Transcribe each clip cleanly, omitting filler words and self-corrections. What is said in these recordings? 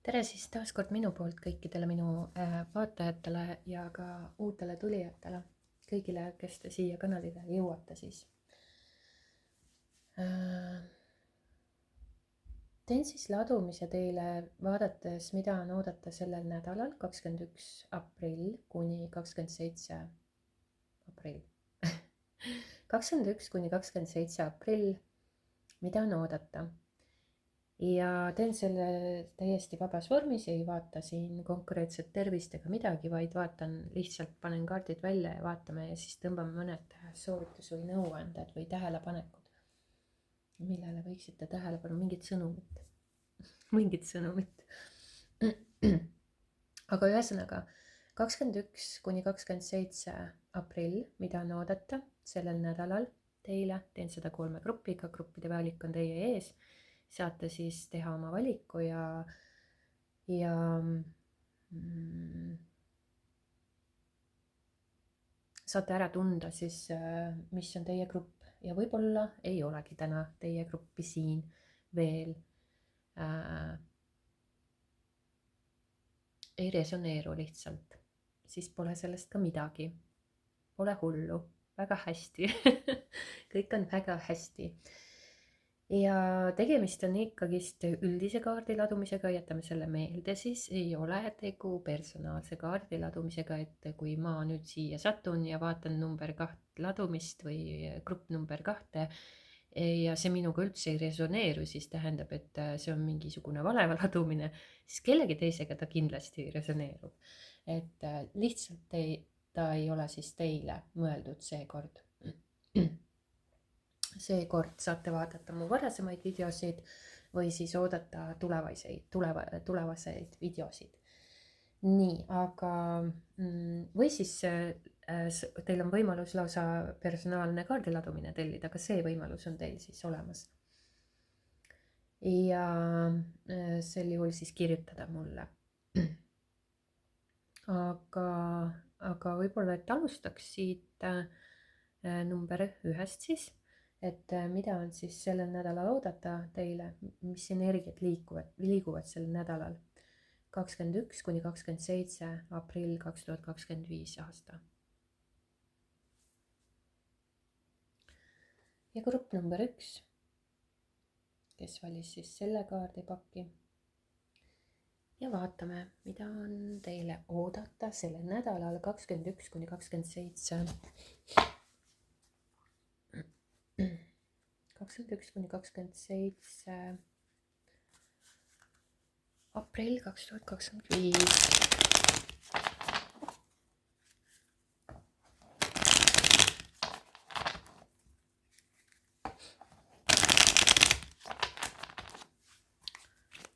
tere siis taas kord minu poolt kõikidele minu vaatajatele ja ka uutele tulijatele, kõigile, kes te siia kanalile jõuate siis. Teen siis ladumise teile vaadates, mida on oodata sellel nädalal 21. aprill kuni 27. aprill 21 kuni 27. aprill, mida on oodata. Ja teen selle täiesti vabas vormis, ei vaata siin konkreetset tervist ega midagi, vaid vaatan lihtsalt, panen kaardid välja ja vaatame ja siis tõmbame mõned soovitus või nõuanded või tähelepanekud, millele võiksite tähelepanu, mingit sõnumit. Aga ühesõnaga 21 kuni 27. aprill, mida on oodata sellel nädalal teile, teen seda 3 gruppiga, gruppide valik on teie ees. Saate siis teha oma valiku ja saate ära tunda siis, mis on teie grupp ja võib-olla ei olegi täna teie gruppi siin veel. Ei resoneeru lihtsalt, siis pole sellest ka midagi. Pole hullu, väga hästi. Kõik on väga hästi. Ja tegemist on ikkagist üldise kaardi ladumisega, jätame selle meelde siis, ei ole tegu personaalse kaardi ladumisega, et kui ma nüüd siia satun ja vaatan number 2 ladumist või grupp number 2 ja see minuga üldse ei resoneeru, siis tähendab, et see on mingisugune valeva ladumine, siis kellegi teisega ta kindlasti resoneerub. Et lihtsalt ta ei ole siis teile mõeldud seekord. Seekord saate vaadata mu varasemaid videosid või siis oodata tulevaseid videosid. Nii, aga või siis teil on võimalus lausa personaalne kaardiladumine tellida, ka see võimalus on teil siis olemas. Ja sel juhul siis kirjutada mulle. Aga võib-olla, et alustaks siit number 1 siis. Et mida on siis sellel nädalal oodata teile, mis energiat liiguvad sellel nädalal 21 kuni 27. aprill 2025 aasta. Ja grupp number 1, kes valis siis selle kaardipaki. Ja vaatame, mida on teile oodata sellel nädalal 21 kuni 27. 21 kuni 27. aprill 2025.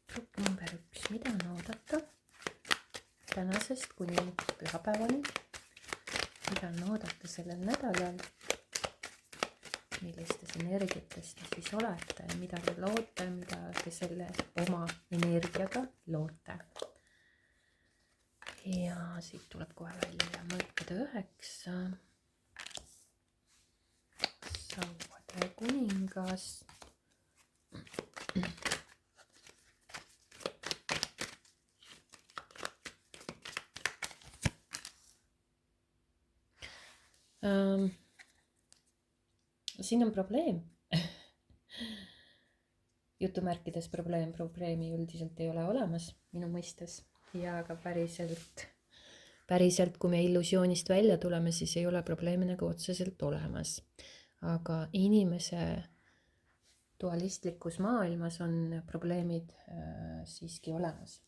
Grupp number 1, mida on oodata tänasest kuni pühapäevani, mida on oodata sellel nädalal, millistes energiates te siis olete, mida te loote, mida te selle oma energiaga loote. Ja siit tuleb kohe välja mõõkade 9, sauade kuningas, siin on probleem. Jutumärkides probleemi üldiselt ei ole olemas minu mõistes ja ka päriselt, kui me illusioonist välja tuleme, siis ei ole probleemi nagu otseselt olemas. Aga inimese dualistlikus maailmas on probleemid siiski olemas.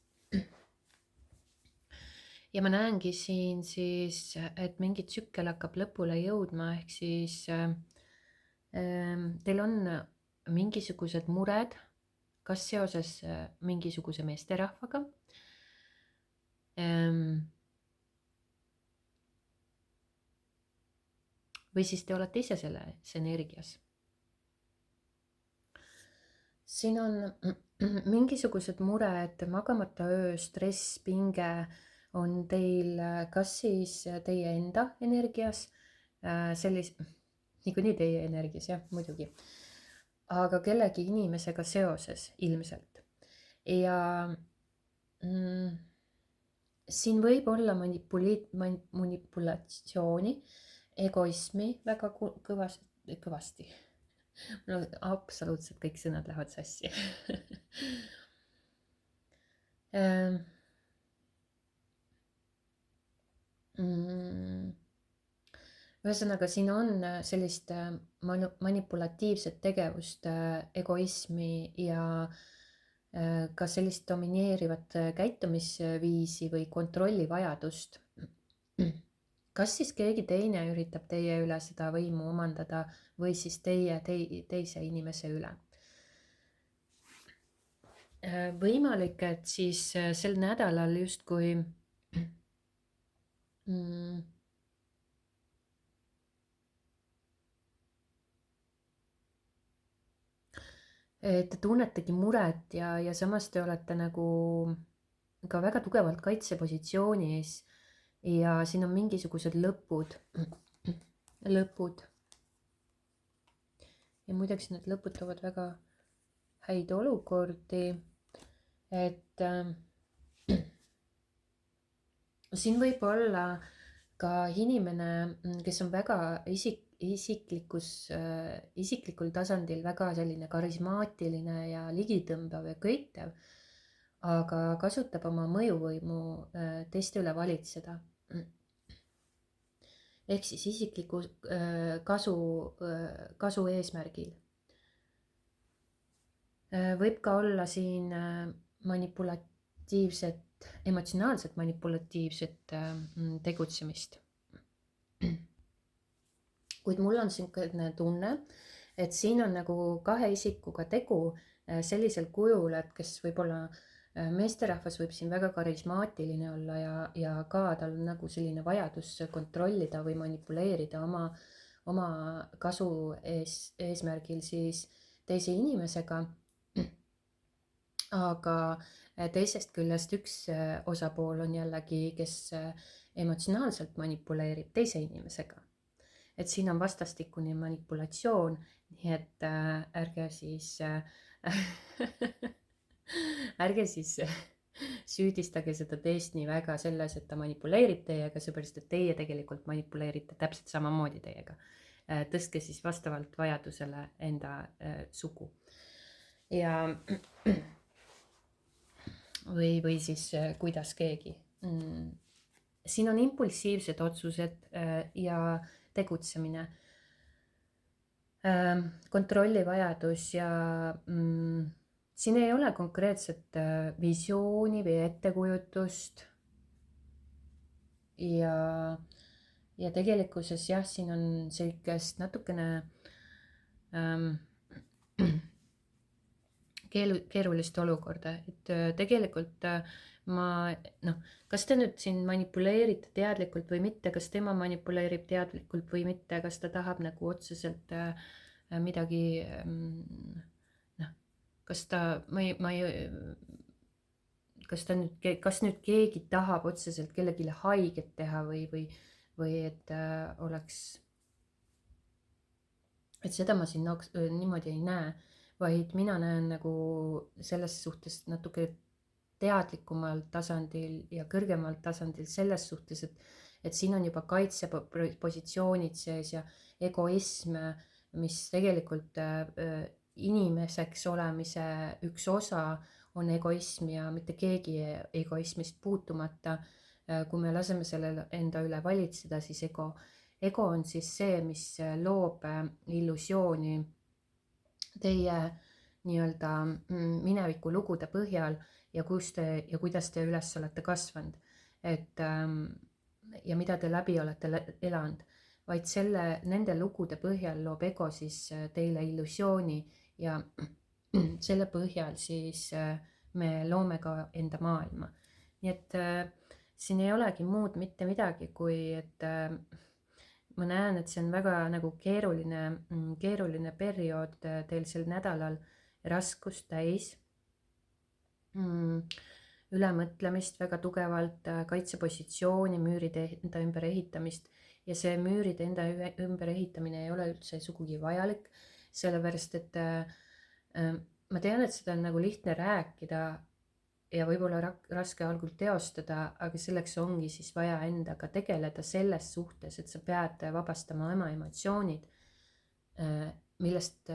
Ja ma näengi siin siis, et mingi tsükkel hakkab lõpule jõudma, ehk siis teil on mingisugused mured, kas seoses mingisuguse meesterahvaga, või siis te olete ise selles energias. Siin on mingisugused mured, magamata öö, stress, pinge on teil kas siis teie enda energias, niikuinii teie energias, jah, muidugi, aga kellegi inimesega seoses ilmselt. Ja siin võib olla manipulatsiooni, egoismi väga kõvasti. No absoluutselt kõik sõnad lähevad sassi. Ühesõnaga, siin on sellist manipulatiivset tegevust, egoismi ja ka sellist domineerivat käitumisviisi või kontrollivajadust. Kas siis keegi teine üritab teie üle seda võimu omandada või siis teie teise inimese üle? Võimalik, et siis sel nädalal justkui te tunnetegi muret ja samas te olete nagu ka väga tugevalt kaitsepositsioonis ja siin on mingisugused lõpud. Ja muideks need lõpud toovad väga häid olukordi, et siin võib olla ka inimene, kes on väga isiklikul tasandil väga selline karismaatiline ja ligitõmbav ja köitev, aga kasutab oma mõjuvõimu teiste üle valitseda. Ehk siis isikliku kasu eesmärgil. Võib ka olla siin emotsionaalselt manipulatiivset tegutsemist. Kuid mul on selline tunne, et siin on nagu kahe isikuga tegu sellisel kujul, et kes võib-olla meesterahvas võib siin väga karismaatiline olla ja ka tal on nagu selline vajadus kontrollida või manipuleerida oma kasu eesmärgil siis teise inimesega. Aga teisest küljest üks osapool on jällegi, kes emotsionaalselt manipuleerib teise inimesega. Et siin on vastastikune manipulatsioon, nii et ärge siis süüdistage seda teist nii väga selles, et ta manipuleerib teiega, seepärast et teie tegelikult manipuleerite täpselt samamoodi teiega. Tõstke siis vastavalt vajadusele enda sugu. Ja või siis kuidas keegi. Siin on impulsiivsed otsused ja tegutsemine, kontrollivajadus ja siin ei ole konkreetset visiooni või ettekujutust ja tegelikkuses jah, siin on sellist natukene keerulist olukorda, et tegelikult kas te nüüd siin manipuleerite teadlikult või mitte, kas tema manipuleerib teadlikult või mitte, kas ta tahab nagu otseselt midagi, kas nüüd keegi tahab otseselt kellelegi haiget teha või et oleks, et seda ma siin niimoodi ei näe, vaid mina näen nagu selles suhtes natuke teadlikumal tasandil ja kõrgemal tasandil selles suhtes, et siin on juba kaitsepositsioonid sees ja egoism, mis tegelikult inimeseks olemise üks osa on egoism ja mitte keegi egoismist puutumata. Kui me laseme sellel enda üle valitseda, siis ego on siis see, mis loob illusiooni teie nii-öelda mineviku lugude põhjal ja kuidas te üles olete kasvanud, ja mida te läbi olete elanud, vaid nende lugude põhjal loob ego siis teile illusiooni ja selle põhjal siis me loome ka enda maailma. Nii et siin ei olegi muud mitte midagi, kui et ma näen, et see on väga nagu keeruline periood teil sel nädalal, raskust täis, ülemõtlemist väga tugevalt, kaitsepositsiooni, müüride enda ümber ehitamist ja see müüride enda ümber ehitamine ei ole üldse sugugi vajalik, sellepärast et ma tean, et seda on nagu lihtne rääkida, ja võib-olla raske algul teostada, aga selleks ongi siis vaja endaga tegeleda selles suhtes, et sa pead vabastama oma emotsioonid, millest,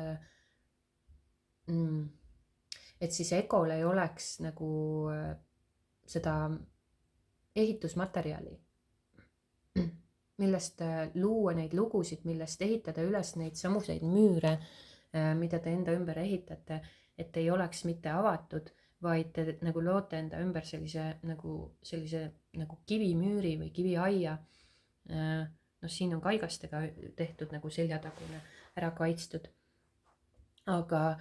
et siis egol ei oleks nagu seda ehitusmaterjali, millest luua neid lugusid, millest ehitada üles neid samuseid müüre, mida te enda ümber ehitate, et ei oleks mitte avatud, vaid te nagu loote enda ümber sellise nagu kivimüüri või kiviaia. Noh, siin on kaigastega tehtud nagu seljatagune ära kaitstud. Aga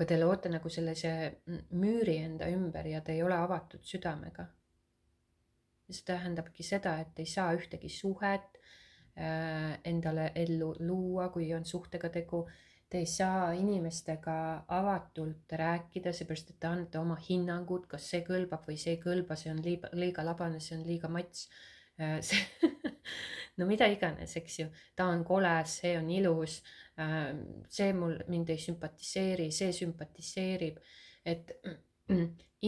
te loote nagu sellise müüri enda ümber ja te ei ole avatud südamega. Ja see tähendabki seda, et ei saa ühtegi suhet endale ellu luua, kui on suhtega tegu. Te ei saa inimestega avatult rääkida, seepärast et te annate oma hinnangud, kas see kõlbab või see ei kõlba, see on liiga labane, see on liiga mats. No mida iganes, eks ju, ta on kole, see on ilus, see mind ei sümpatiseeri, see sümpatiseerib, et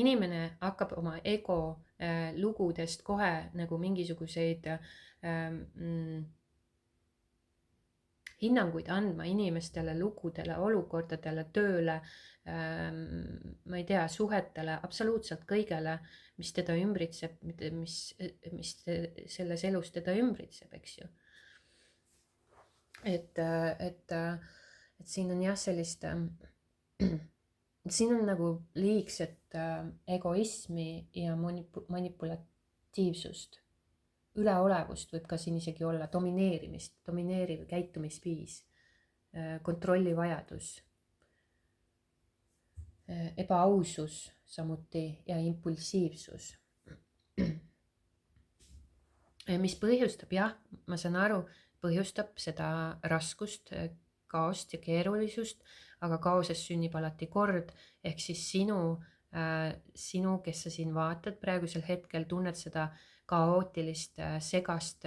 inimene hakkab oma ego lugudest kohe nagu mingisuguseid hinnanguid andma inimestele, lugudele, olukordadele, tööle, ma ei tea, suhetele, absoluutselt kõigele, mis teda ümbritseb, mis selles elus teda ümbritseb, eks ju. Et siin on jah sellist, siin on nagu liigset egoismi ja manipulatiivsust. Üleolevust võib ka siin isegi olla, domineeriv käitumisviis, kontrollivajadus, ebaausus samuti ja impulsiivsus. Mis põhjustab, jah, ma saan aru, põhjustab seda raskust, kaost ja keerulisust, aga kaoses sünnib alati kord, ehk siis sinu, kes sa siin vaatad praegusel hetkel, tunned seda kaootilist, segast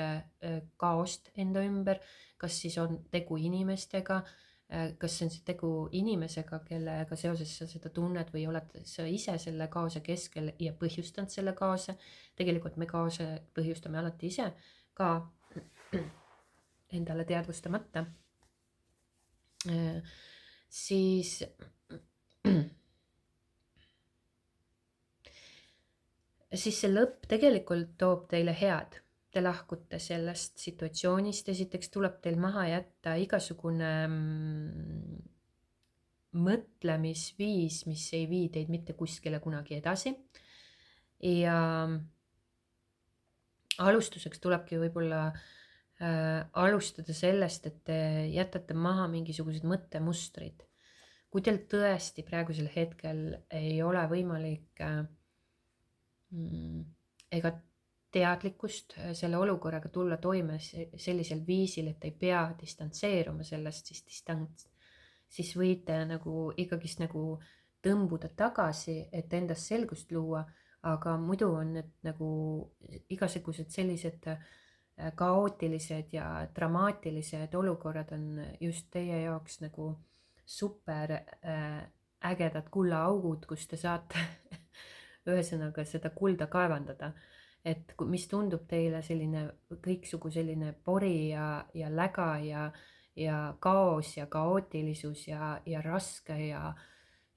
kaost enda ümber, kas siis on tegu inimestega, kas see on see tegu inimesega, kellega seoses sa seda tunned või oled sa ise selle kaose keskel ja põhjustanud selle kaose. Tegelikult me kaose põhjustame alati ise ka endale teadvustamata. Siis see lõpp tegelikult toob teile head. Te lahkute sellest situatsioonist, esiteks tuleb teil maha jätta igasugune mõtlemisviis, mis ei vii teid mitte kuskile kunagi edasi. Ja alustuseks tulebki võib-olla alustada sellest, et te jätate maha mingisugused mõttemustrid. Kui teil tõesti praegusel hetkel ei ole võimalik ega teadlikkust selle olukorraga tulla toime sellisel viisil, et ei pea distantseeruma sellest, siis võite nagu ikkagist nagu tõmbuda tagasi, et endas selgust luua, aga muidu on need nagu igasugused sellised kaootilised ja dramaatilised olukorrad on just teie jaoks nagu super ägedad kullaaugud, kus te saate ühesõnaga seda kulda kaevandada, et mis tundub teile selline kõiksugu selline pori ja läga ja kaos ja kaootilisus ja raske ja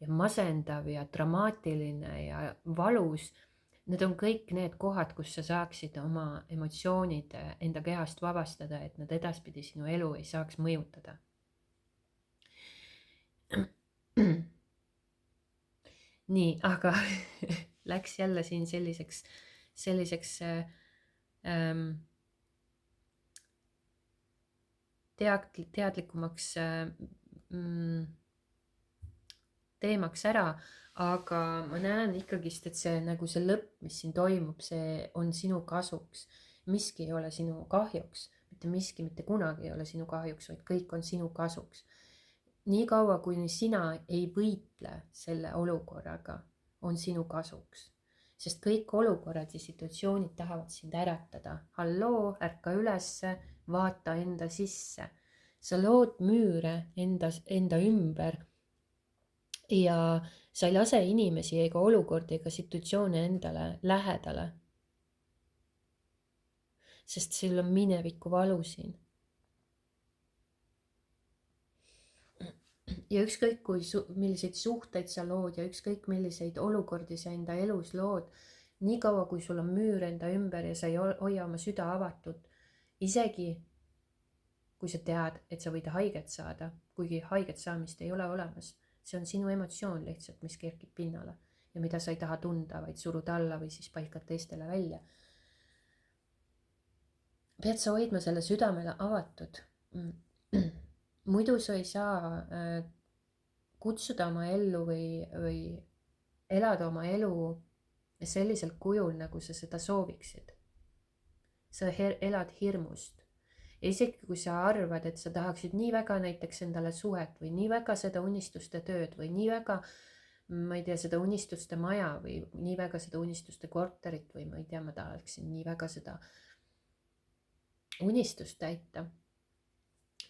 masendav ja dramaatiline ja valus. Need on kõik need kohad, kus sa saaksid oma emotsioonid enda kehast vabastada, et nad edaspidi sinu elu ei saaks mõjutada. Nii, aga läks jälle siin selliseks teadlikumaks teemaks ära, aga ma näen ikkagist, et see nagu see lõpp, mis siin toimub, see on sinu kasuks. Miski ei ole sinu kahjuks, mitte miski mitte kunagi ei ole sinu kahjuks, vaid kõik on sinu kasuks. Nii kaua, kui sina ei võitle selle olukorraga, on sinu kasuks, sest kõik olukorrad ja situatsioonid tahavad sind äratada. Halloo, ärka ülesse, vaata enda sisse. Sa lood müüre enda ümber ja sa ei lase inimesi ega olukordi ega situatsioone endale lähedale, sest sul on mineviku valu siin. Ja ükskõik milliseid suhteid sa lood ja ükskõik milliseid olukordi sa enda elus lood, niikaua kui sul on müür enda ümber ja sa ei hoia oma süda avatud, isegi kui sa tead, et sa võid haiget saada, kuigi haiget saamist ei ole olemas, see on sinu emotsioon lihtsalt, mis kerkib pinnale ja mida sa ei taha tunda, vaid surud alla või siis paikad teistele välja. Pead sa hoidma selle südamele avatud. Muidu sa ei saa kutsuda oma ellu või elada oma elu sellisel kujul, nagu sa seda sooviksid. Sa elad hirmust. Ja isegi kui sa arvad, et sa tahaksid nii väga näiteks endale suhet või nii väga seda unistuste tööd või nii väga, ma ei tea, seda unistuste maja või nii väga seda unistuste korterit või ma ei tea, ma tahaksin nii väga seda unistust täita,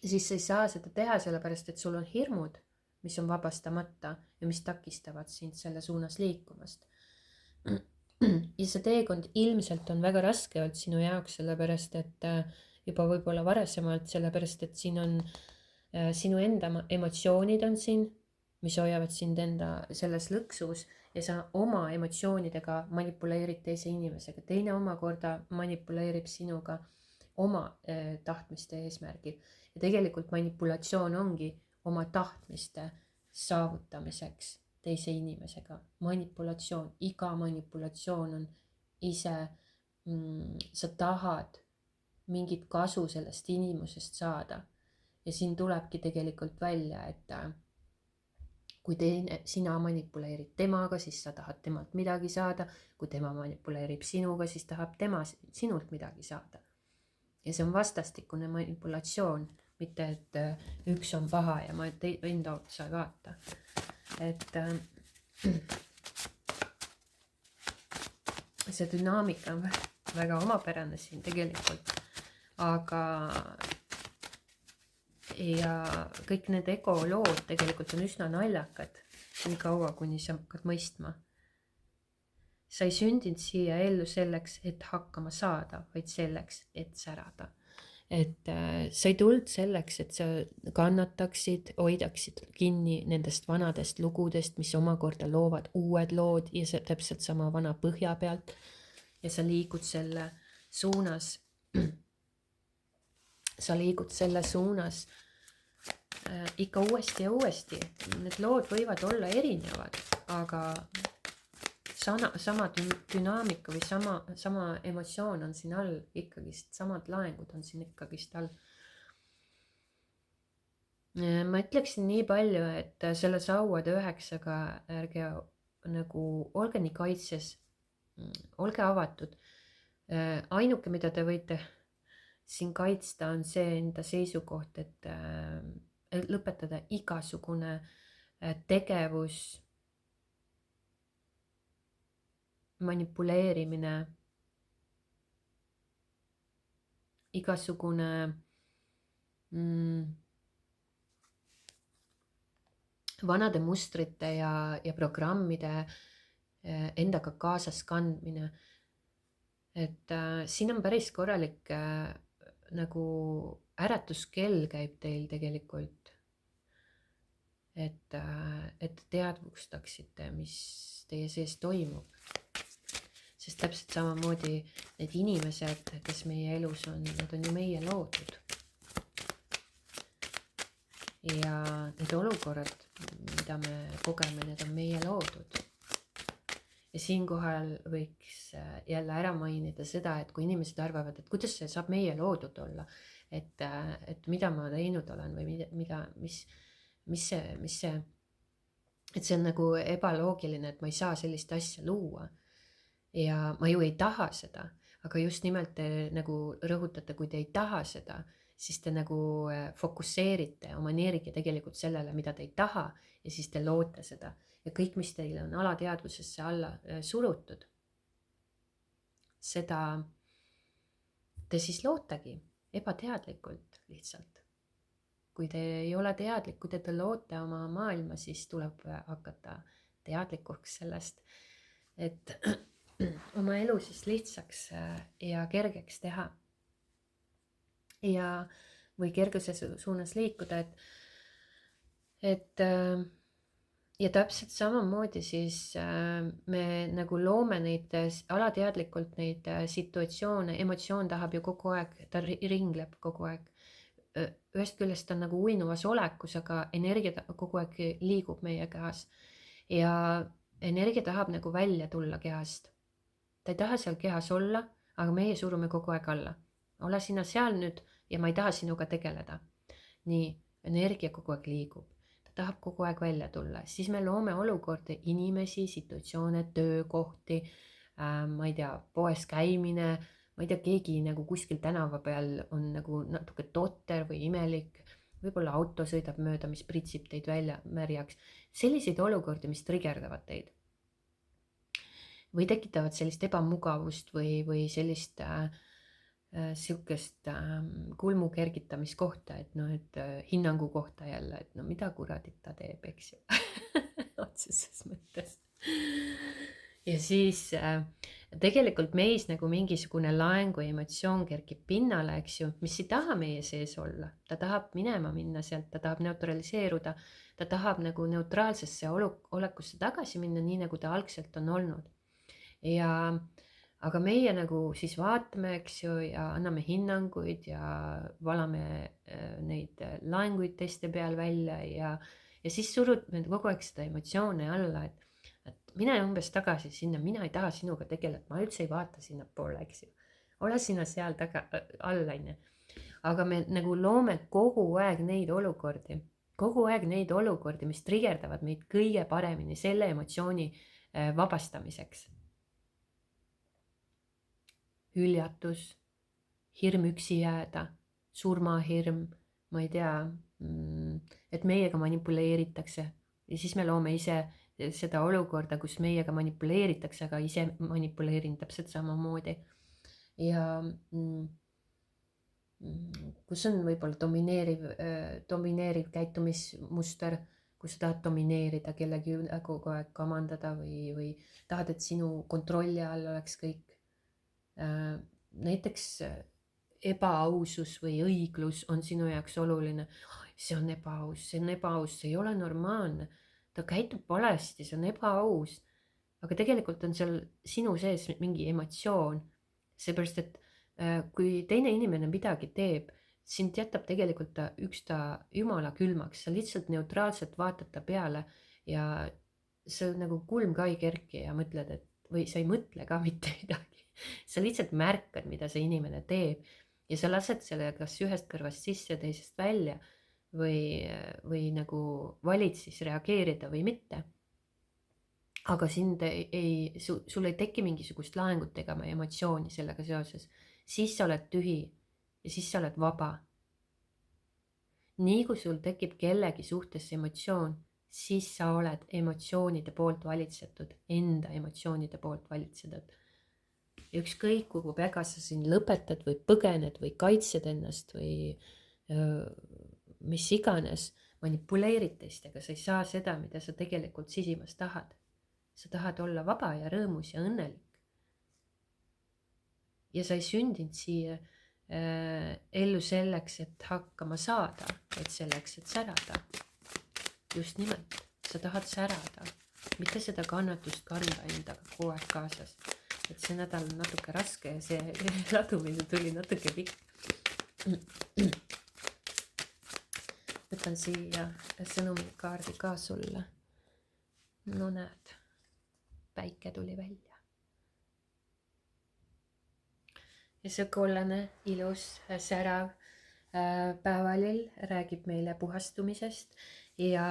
siis sa ei saa seda teha, sellepärast et sul on hirmud, mis on vabastamata ja mis takistavad sind selle suunas liikumast. Ja see teekond ilmselt on väga raske olnud sinu jaoks, sellepärast et juba võib-olla varasemalt, sellepärast et siin on sinu enda emotsioonid on siin, mis hoiavad sind enda selles lõksus ja sa oma emotsioonidega manipuleerid teise inimesega. Teine omakorda manipuleerib sinuga oma tahtmiste eesmärgil. Ja tegelikult manipulatsioon ongi oma tahtmiste saavutamiseks teise inimesega. Manipulatsioon, iga manipulatsioon on ise, sa tahad mingit kasu sellest inimesest saada. Ja siin tulebki tegelikult välja, et kui sina manipuleerid temaga, siis sa tahad temalt midagi saada. Kui tema manipuleerib sinuga, siis tahab tema sinult midagi saada. Ja see on vastastikune manipulatsioon, mitte et üks on paha ja ma enda otsa ei vaata. Et see dünaamika on väga omapärane siin tegelikult, aga ja kõik need ego lood tegelikult on üsna naljakad, nii kaua kuni sa hakkad mõistma. Sa ei sündinud siia ellu selleks, et hakkama saada, vaid selleks, et särada. Et sa ei tulnud selleks, et sa kannataksid, hoidaksid kinni nendest vanadest lugudest, mis omakorda loovad uued lood ja see täpselt sama vana põhja pealt. Ja sa liigud selle suunas, ikka uuesti ja uuesti. Need lood võivad olla erinevad, aga sama dünaamika või sama emotsioon on siin all ikkagist, samad laengud on siin ikkagist all. Ma ütleksin nii palju, et selle sauade 9-ga ärge nagu olge nii kaitses, olge avatud. Ainuke, mida te võite siin kaitsta, on see enda seisukoht, et lõpetada igasugune tegevus, manipuleerimine, igasugune vanade mustrite ja programmide endaga kaasas kandmine. Et siin on päris korralik nagu äratuskell käib teil tegelikult. Et teadvustaksite, mis teie sees toimub. Sest täpselt samamoodi need inimesed, kes meie elus on, need on ju meie loodud. Ja need olukorrad, mida me kogeme, need on meie loodud. Ja siinkohal võiks jälle ära mainida seda, et kui inimesed arvavad, et kuidas see saab meie loodud olla, et mida ma teinud olen või mis see, et see on nagu ebaloogiline, et ma ei saa sellist asja luua. Ja ma ju ei taha seda, aga just nimelt te nagu rõhutate, kui te ei taha seda, siis te nagu fokusseerite oma energia tegelikult sellele, mida te ei taha ja siis te loote seda. Ja kõik, mis teile on alateadvusesse alla surutud, seda te siis lootagi ebateadlikult lihtsalt. Kui te ei ole teadlik, kui te loote oma maailma, siis tuleb hakata teadlikuks sellest, et oma elu siis lihtsaks ja kergeks teha ja või kerguse suunas liikuda, et ja täpselt samamoodi siis me nagu loome neid alateadlikult neid situatsioone, emotsioon tahab ju kogu aeg, ta ringleb kogu aeg. Ühest küljest on nagu uinuvas olekus, aga energia kogu aeg liigub meie kehas ja energia tahab nagu välja tulla kehast. Ta ei taha seal kehas olla, aga meie surume kogu aeg alla. Ole sina seal nüüd ja ma ei taha sinuga tegeleda. Nii, energia kogu aeg liigub. Ta tahab kogu aeg välja tulla. Siis me loome olukordi, inimesi, situatsioone, töökohti, ma ei tea, poes käimine, ma ei tea, keegi nagu kuskil tänava peal on nagu natuke totter või imelik, võib-olla auto sõidab mööda, mis pritsib teid välja märjaks. Selliseid olukordi, mis trigerdavad teid või tekitavad sellist ebamugavust või sellist sihukest kulmu kergitamiskohta, et noh, et hinnangu kohta jälle, et no mida kuradit ta teeb, eks ju. Otseses mõttes. Ja siis tegelikult meis nagu mingisugune laeng või emotsioon kerkib pinnale, eks ju, mis ei taha meie sees olla. Ta tahab minema minna sealt, ta tahab neutraliseeruda, ta tahab nagu neutraalsesse olekusse tagasi minna, nii nagu ta algselt on olnud. Ja aga meie nagu siis vaatame, eks ju, ja anname hinnanguid ja valame neid laenguid teiste peal välja ja siis surutame kogu aeg seda emotsioone alla, et mine umbes tagasi sinna, mina ei taha sinuga tegeleda, ma üldse ei vaata sinna poole, eks ju. Ole sina seal all, on ju. Aga me nagu loome kogu aeg neid olukordi, mis trigerdavad meid kõige paremini selle emotsiooni vabastamiseks. Hüljatus, hirm üksi jääda, surmahirm, ma ei tea, et meiega manipuleeritakse ja siis me loome ise seda olukorda, kus meiega manipuleeritakse, aga ise manipuleerin täpselt samamoodi. Ja kus on võib-olla domineeriv käitumismuster, kus sa tahad domineerida kellegi üle kogu aeg kamandada või tahad, et sinu kontrolli all oleks kõik. Näiteks ebaausus või õiglus on sinu jaoks oluline. See on ebaus, see ei ole normaalne. Ta käitub valesti, see on ebaaus. Aga tegelikult on seal sinu sees mingi emotsioon. Seepärast, et kui teine inimene midagi teeb, sind jätab tegelikult ta jumala külmaks. Sa lihtsalt neutraalselt vaatad ta peale ja sa nagu kulm ka ei kerki ja mõtled, et või sa ei mõtle ka mitte midagi. Sa lihtsalt märkad, mida see inimene teeb ja sa lased selle kas ühest kõrvast sisse, teisest välja või nagu valid siis reageerida või mitte. Aga sul ei teki mingisugust laengut ega emotsiooni sellega seoses. Siis sa oled tühi ja siis sa oled vaba. Nii kui sul tekib kellegi suhtes emotsioon, siis sa oled emotsioonide poolt valitsetud, enda emotsioonide poolt valitsetud. Ja ükskõik kuhu väga sa siin lõpetad või põgened või kaitsed ennast või mis iganes, manipuleerid teistega, sa ei saa seda, mida sa tegelikult sisimas tahad. Sa tahad olla vaba ja rõõmus ja õnnelik. Ja sa ei sündinud siia ellu selleks, et hakkama saada, vaid selleks, et särada. Just nimelt, sa tahad särada, mitte seda kannatust kanda endaga kogu aeg kaasas. Et see nädal on natuke raske ja see ladumine tuli natuke pikk. Võtan siia sõnumikaardi ka sulle. No näed, päike tuli välja. Ja see kollane, ilus, särav päevalill räägib meile puhastumisest ja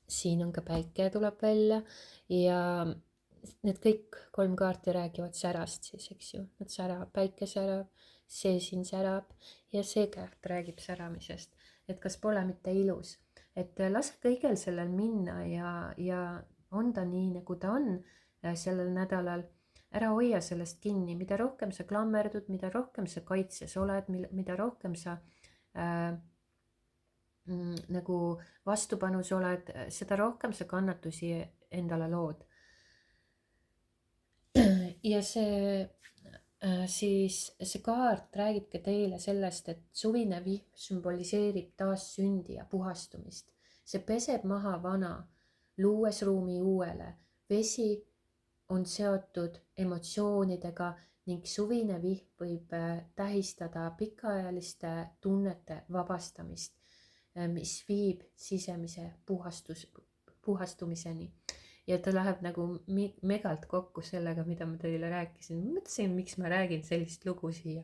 siin on ka päike tuleb välja ja need kõik 3 kaarti räägivad särast siis, eks ju. Nad särab, päike särab, see siin särab ja see kaart räägib säramisest. Et kas pole mitte ilus, et lase kõigel sellel minna ja on ta nii, nagu ta on sellel nädalal. Ära hoia sellest kinni, mida rohkem sa klammerdud, mida rohkem sa kaitses oled, mida rohkem sa nagu vastupanus oled, seda rohkem sa kannatusi endale lood. Ja siis see kaart räägib ka teile sellest, et suvine vihm sümboliseerib taas sündi ja puhastumist. See peseb maha vana, luues ruumi uuele. Vesi on seotud emotsioonidega ning suvine vihm võib tähistada pikaajaliste tunnete vabastamist, mis viib sisemise puhastumiseni. Ja ta läheb nagu megalt kokku sellega, mida ma teile rääkisin. Ma mõtlesin, miks ma räägin sellist lugu siia.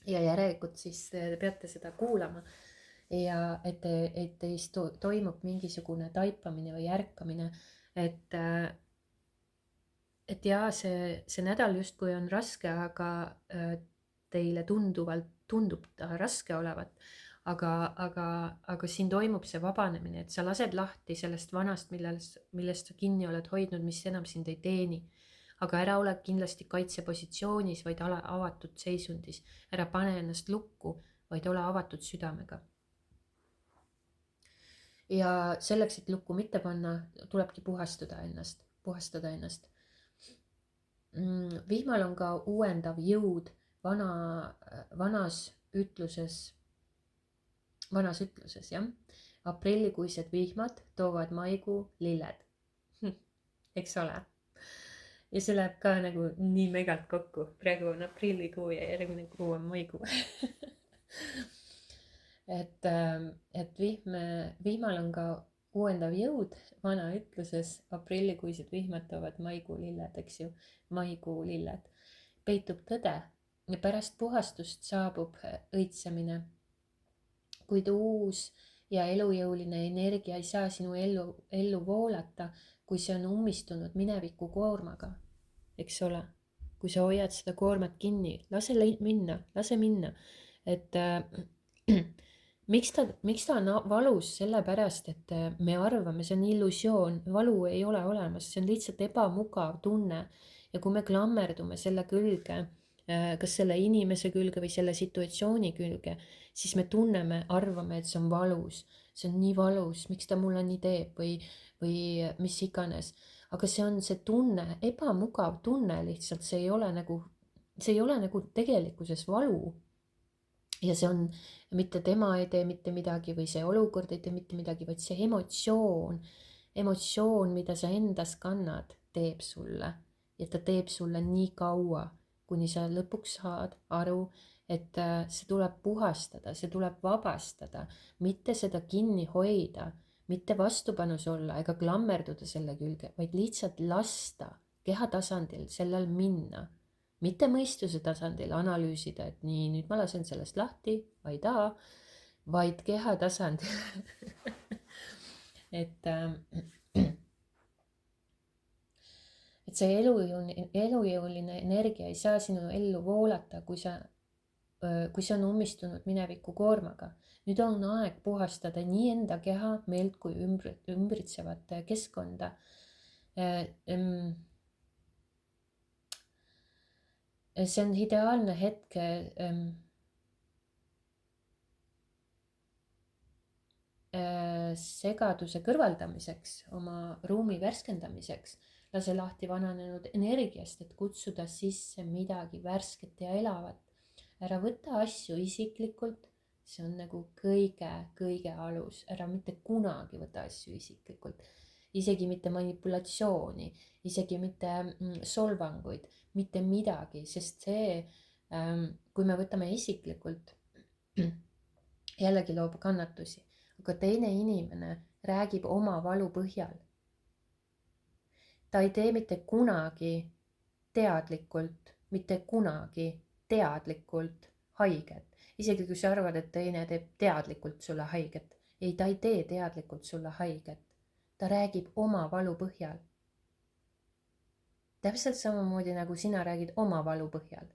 Ja järelikult siis te peate seda kuulama ja et teis toimub mingisugune taipamine või ärkamine, et jaa, see nädal justkui on raske, aga teile tundub ta raske olevat. Aga siin toimub see vabanemine, et sa lased lahti sellest vanast, millest sa kinni oled hoidnud, mis enam sind ei teeni. Aga ära ole kindlasti kaitsepositsioonis, vaid avatud seisundis. Ära pane ennast lukku, vaid ole avatud südamega. Ja selleks, et lukku mitte panna, tulebki puhastada ennast. Vihmal on ka uuendav jõud vanas ütluses, jah. Aprillikuised vihmad toovad maikuu lilled. Eks ole? Ja see läheb ka nagu nii megalt kokku. Praegu on aprillikuu ja järgmine kuu on maikuu. et vihmal on ka uuendav jõud vana ütluses, aprillikuised vihmad toovad maikuu lilled, eks ju, maikuu lilled. Peitub tõde ja pärast puhastust saabub õitsemine. Kuid uus ja elujõuline energia ei saa sinu ellu voolata, kui see on ummistunud mineviku koormaga, eks ole. Kui sa hoiad seda koormat kinni, lase minna, et miks ta on valus, sellepärast, et me arvame, see on illusioon, valu ei ole olemas, see on lihtsalt ebamugav tunne. Ja kui me klammerdume selle külge, kas selle inimese külge või selle situatsiooni külge, siis me arvame, et see on valus. See on nii valus, miks ta mulle nii teeb või mis iganes. Aga see on see tunne, ebamugav tunne lihtsalt, see ei ole nagu tegelikkuses valu. Ja see on mitte tema ei tee mitte midagi või see olukord ei tee mitte midagi, vaid see emotsioon, mida sa endas kannad, teeb sulle. Ja ta teeb sulle nii kaua, kuni sa lõpuks saad aru, et see tuleb puhastada, see tuleb vabastada, mitte seda kinni hoida, mitte vastupanus olla ega klammerduda selle külge, vaid lihtsalt lasta keha tasandil sellel minna. Mitte mõistuse tasandil analüüsida, et nii, nüüd ma lasen sellest lahti, vaid keha tasandil. et see elujõuline energia ei saa sinu ellu voolata, kui see on ummistunud mineviku koormaga. Nüüd on aeg puhastada nii enda keha, meelt kui ümbritsevat keskkonda. See on ideaalne hetk segaduse kõrvaldamiseks, oma ruumi värskendamiseks. Lase lahti vananenud energiast, et kutsuda sisse midagi värsket ja elavat. Ära võta asju isiklikult, see on nagu kõige alus. Ära mitte kunagi võta asju isiklikult. Isegi mitte manipulatsiooni, isegi mitte solvanguid, mitte midagi, sest see, kui me võtame isiklikult, jällegi loob kannatusi, aga teine inimene räägib oma valu põhjal. Ta ei tee mitte kunagi teadlikult haiget, isegi kui sa arvad, et teine teeb teadlikult sulle haiget. Ei, ta ei tee teadlikult sulle haiget. Ta räägib oma valu põhjal. Täpselt samamoodi nagu sina räägid oma valu põhjal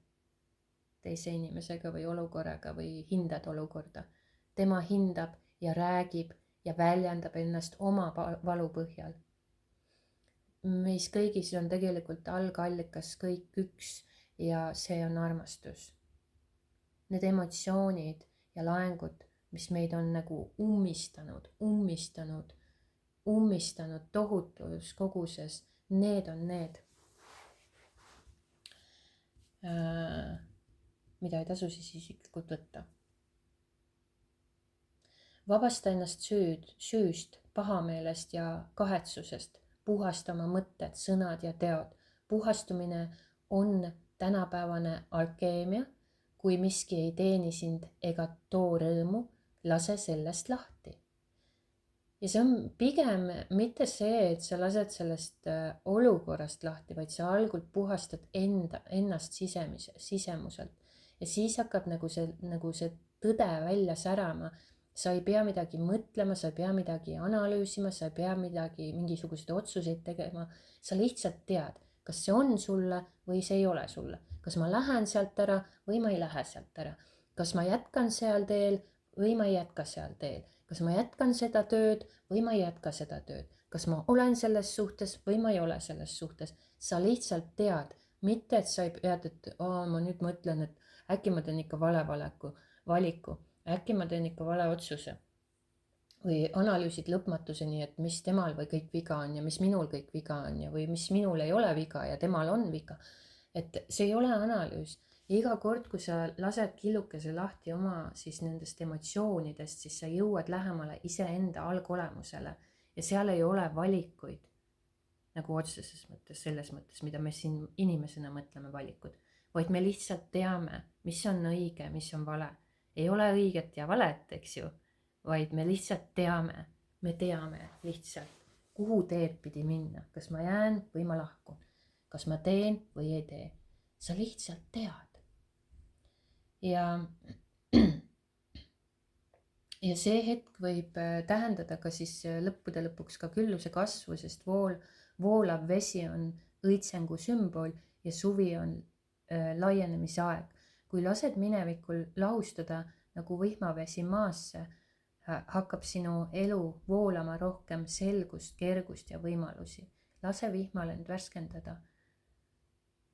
teise inimesega või olukorraga või hindad olukorda. Tema hindab ja räägib ja väljendab ennast oma valu põhjal. Meis kõigis on tegelikult algallikas kõik üks ja see on armastus. Need emotsioonid ja laengud, mis meid on nagu ummistanud, ummistanud tohutus koguses, need on need, mida ei tasu siis isiklikult võtta. Vabasta ennast süüst, pahameelest ja kahetsusest. Puhasta oma mõtted, sõnad ja teod. Puhastumine on tänapäevane alkeemia. Kui miski ei teeni sind ega too rõõmu, lase sellest lahti. Ja see on pigem mitte see, et sa lased sellest olukorrast lahti, vaid sa algul puhastad ennast sisemuselt. Ja siis hakkab nagu see tõde välja särama. Sa ei pea midagi mõtlema, sa ei pea midagi analüüsima, sa ei pea mingisuguseid otsuseid tegema. Sa lihtsalt tead, kas see on sulle või see ei ole sulle. Kas ma lähen sealt ära või ma ei lähe sealt ära. Kas ma jätkan seal teel või ma ei jätka seal teel. Kas ma jätkan seda tööd või ma ei jätka seda tööd. Kas ma olen selles suhtes või ma ei ole selles suhtes. Sa lihtsalt tead, mitte et sa ei pead, et ma nüüd mõtlen, et äkki ma teen ikka vale valiku. Äkki ma teen ikka vale otsuse või analüüsid lõpmatuseni, et mis temal või kõik viga on ja mis minul kõik viga on ja või mis minul ei ole viga ja temal on viga. Et see ei ole analüüs. Iga kord, kui sa lased killukese lahti oma siis nendest emotsioonidest, siis sa jõuad lähemale iseenda algolemusele ja seal ei ole valikuid nagu otseses mõttes, selles mõttes, mida me siin inimesena mõtleme valikud, vaid me lihtsalt teame, mis on õige, mis on vale. Ei ole õiget ja valet, eks ju, vaid me lihtsalt teame lihtsalt, kuhu teed pidi minna, kas ma jään või ma lahkun, kas ma teen või ei tee. Sa lihtsalt tead. Ja see hetk võib tähendada ka siis lõppude lõpuks ka külluse kasvu, sest voolav vesi on õitsengu sümbol ja suvi on laienemise aeg. Kui lased minevikul lahustada nagu vihmavesi maasse, hakkab sinu elu voolama rohkem selgust, kergust ja võimalusi. Lase vihmal end värskendada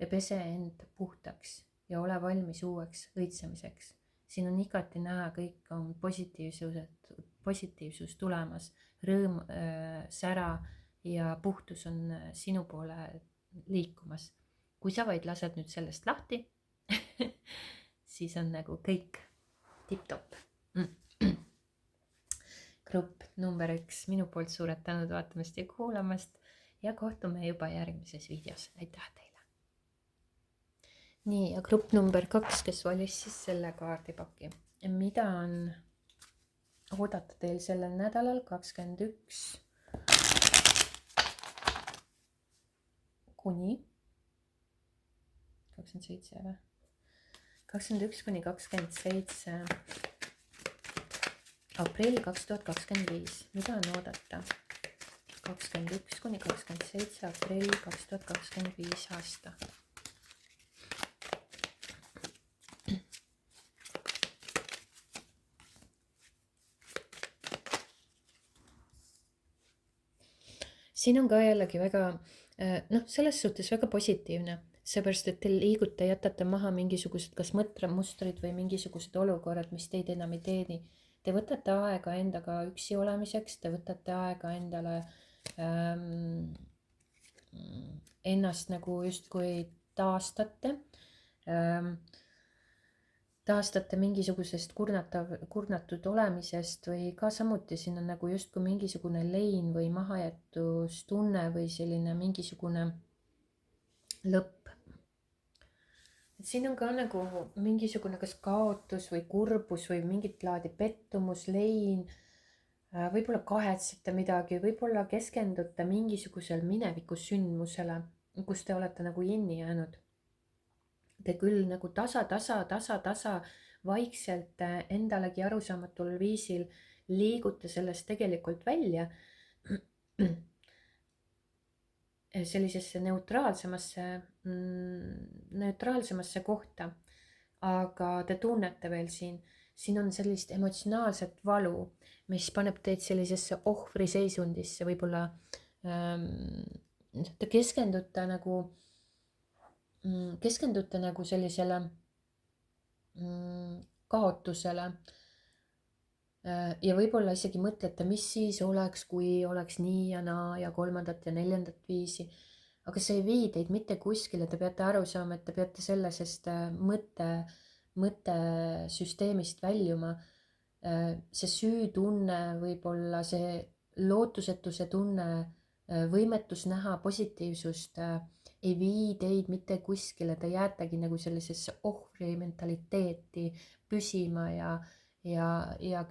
ja pese end puhtaks ja ole valmis uueks õitsemiseks. Siin on igati näha, kõik on positiivsus tulemas, rõõm, sära ja puhtus on sinu poole liikumas. Kui sa vaid lased nüüd sellest lahti, siis on nagu kõik tipp-topp. Grupp number 1, minu poolt suured tänud vaatamast ja kuulamast ja kohtume juba järgmises videos. Aitäh teile! Nii, ja grupp number 2, kes valis siis selle kaardipaki. Mida on oodata teil sellel nädalal 21 kuni 27 või? 21 kuni 27 aprill 2025. Mida on oodata? 21 kuni 27 aprill 2025 aasta. Siin on ka jällegi väga, selles suhtes väga positiivne. Seepärast, et te liigute, jätate maha mingisugused kas mõttemustrid või mingisugused olukorrad, mis teid enam ei teeni. Te võtate aega endaga üksi olemiseks, te võtate aega endale ennast nagu justkui taastate. Taastate mingisugusest kurnatud olemisest või ka samuti siin on nagu justkui mingisugune lein või mahajätustunne või selline mingisugune lõpp. Et siin on ka nagu mingisugune kas kaotus või kurbus või mingit laadi pettumus, lein, võib-olla kahetsete midagi, võib-olla keskendute mingisugusel mineviku sündmusele, kus te olete nagu inni jäänud. Te küll nagu tasa vaikselt endalegi arusaamatul viisil liigute sellest tegelikult välja sellisesse neutraalsemasse kohta, aga te tunnete veel siin on sellist emotsionaalset valu, mis paneb teid sellisesse ohvriseisundisse, võib-olla te keskendute nagu sellisele kaotusele, Ja võib-olla isegi mõtlete, mis siis oleks, kui oleks nii ja naa ja kolmandat ja neljandat viisi. Aga see ei vii teid mitte kuskile, te peate aru saama, et te peate sellisest mõttesüsteemist väljuma. See süütunne, võib-olla see lootusetuse tunne, võimetus näha positiivsust ei vii teid mitte kuskile, te jäätegi nagu sellisesse ohvri mentaliteeti püsima ja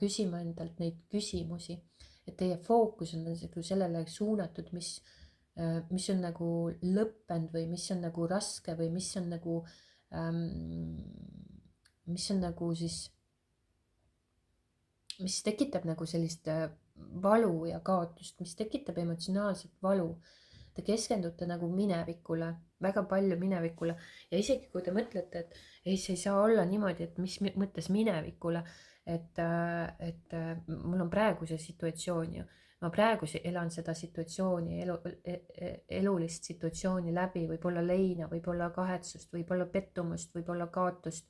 küsima endalt neid küsimusi. Et teie fookus on nagu sellele suunatud, mis on nagu lõppenud või mis on nagu raske või ähm, mis on nagu siis, mis tekitab nagu sellist valu ja kaotust, mis tekitab emotsionaalset valu. Te keskendute nagu minevikule, väga palju minevikule ja isegi kui te mõtlete, et ei, see ei saa olla niimoodi, et mis mõttes minevikule, et mul on praegu see situatsioon ju, ma praegu elan seda situatsiooni, elulist situatsiooni läbi, võib-olla leina, võib-olla kahetsust, võib-olla pettumust, võib-olla kaotust,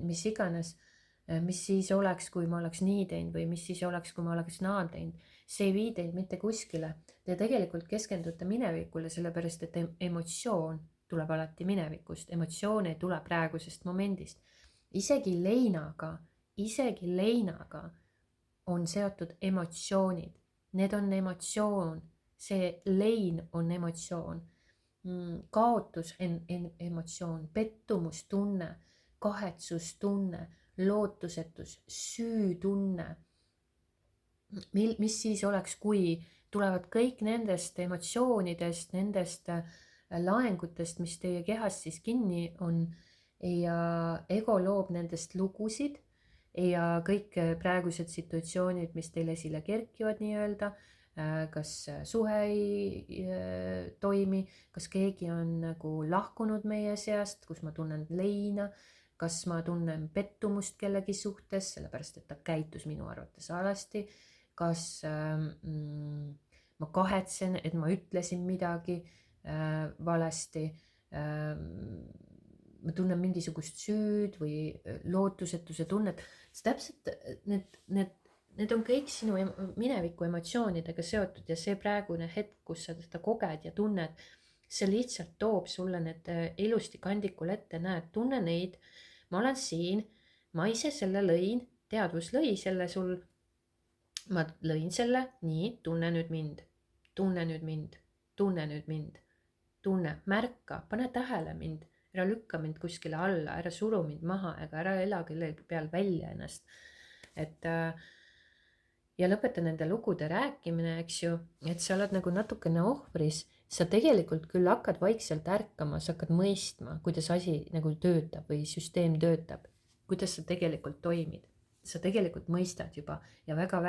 mis iganes. Mis siis oleks, kui ma oleks nii teinud või mis siis oleks, kui ma oleks naa teinud, see ei vii teid mitte kuskile. Te tegelikult keskendute minevikule, sellepärast et emotsioon tuleb alati minevikust, emotsioon ei tule praegusest momendist. isegi leinaga on seotud emotsioonid, need on emotsioon, see lein on emotsioon, kaotus on emotsioon, pettumustunne, kahetsustunne, lootusetus, süütunne. Mis siis oleks, kui tulevad kõik nendest emotsioonidest, nendest laengutest, mis teie kehas siis kinni on ja ego loob nendest lugusid ja kõik praegused situatsioonid, mis teil esile kerkivad nii-öelda, kas suhe ei toimi, kas keegi on nagu lahkunud meie seast, kus ma tunnen leina, kas ma tunnen pettumust kellegi suhtes, sellepärast et ta käitus minu arvates alasti, kas ma kahetsen, et ma ütlesin midagi valesti, ma tunnen mingisugust süüd või lootusetuse tunnet, siis täpselt need on kõik sinu mineviku emotsioonidega seotud ja see praegune hetk, kus sa seda koged ja tunned, see lihtsalt toob sulle need ilusti kandikul ette, näed, tunne neid, ma olen siin, ma ise selle lõin, teadvus lõi selle sul, ma lõin selle, nii, tunne nüüd mind, tunne nüüd mind, tunne nüüd mind, tunne, märka, pane tähele mind, ära lükka mind kuskile alla, ära suru mind maha ega ära ela kellegi peal välja ennast, et ja lõpeta nende lugude rääkimine, eks ju, et sa oled nagu natukene ohvris, sa tegelikult küll hakkad vaikselt ärkama, sa hakkad mõistma, kuidas asi nagu töötab või süsteem töötab, kuidas sa tegelikult toimid. Sa tegelikult mõistad juba ja väga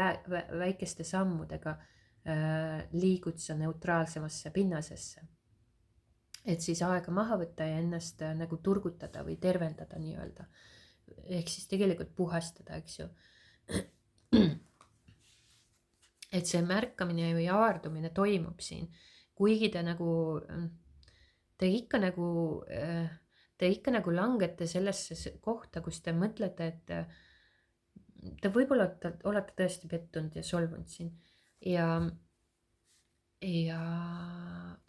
väikeste sammudega liigud sa neutraalsemasse pinnasesse. Et siis aega maha võtta ja ennast nagu turgutada või tervendada nii-öelda. Ehk siis tegelikult puhastada, eks ju. Et see märkamine või avardumine toimub siin, kuigi te ikka nagu langete sellesse kohta, kus te mõtlete, et te võib-olla olete tõesti pettunud ja solvunud siin ja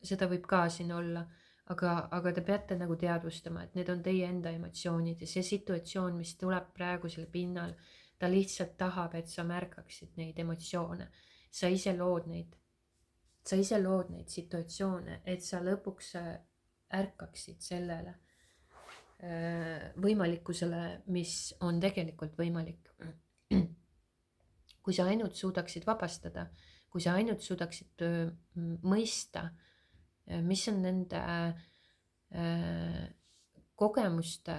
seda võib ka siin olla, aga te peate nagu teadvustama, et need on teie enda emotsioonid ja see situatsioon, mis tuleb praegusel pinnal, ta lihtsalt tahab, et sa märkaksid neid emotsioone. Sa ise lood neid situatsioone, et sa lõpuks ärkaksid sellele võimalikkusele, mis on tegelikult võimalik. Kui sa ainult suudaksid vabastada, kui sa ainult suudaksid mõista, mis on nende kogemuste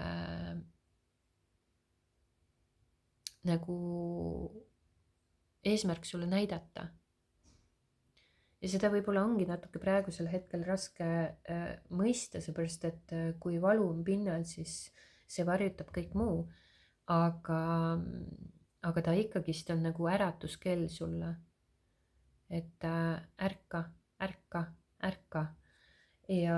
nagu eesmärk sulle näidata. Ja seda võib-olla ongi natuke praegusel hetkel raske mõista, seepärast et kui valu on pinnal, siis see varjutab kõik muu, aga ta ikkagist on nagu äratuskell sulle, et ärka ja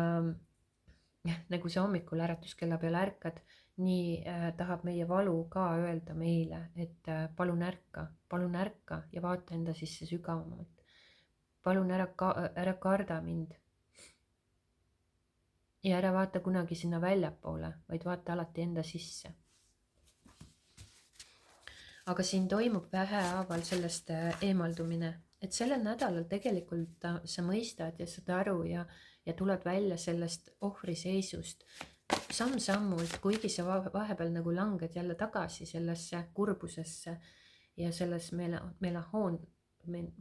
nagu sa hommikul äratuskella peale ärkad, nii tahab meie valu ka öelda meile, et palun ärka ja vaata enda sisse sügavamalt. palun ära karda mind. ja ära vaata kunagi sinna väljapoole, vaid vaata alati enda sisse. aga siin toimub vähehaaval sellest eemaldumine, et sellel nädalal tegelikult sa mõistad ja saad aru ja tuled välja sellest ohvriseisust samm-sammult, kuigi sa vahepeal nagu langed jälle tagasi sellesse kurbusesse ja selles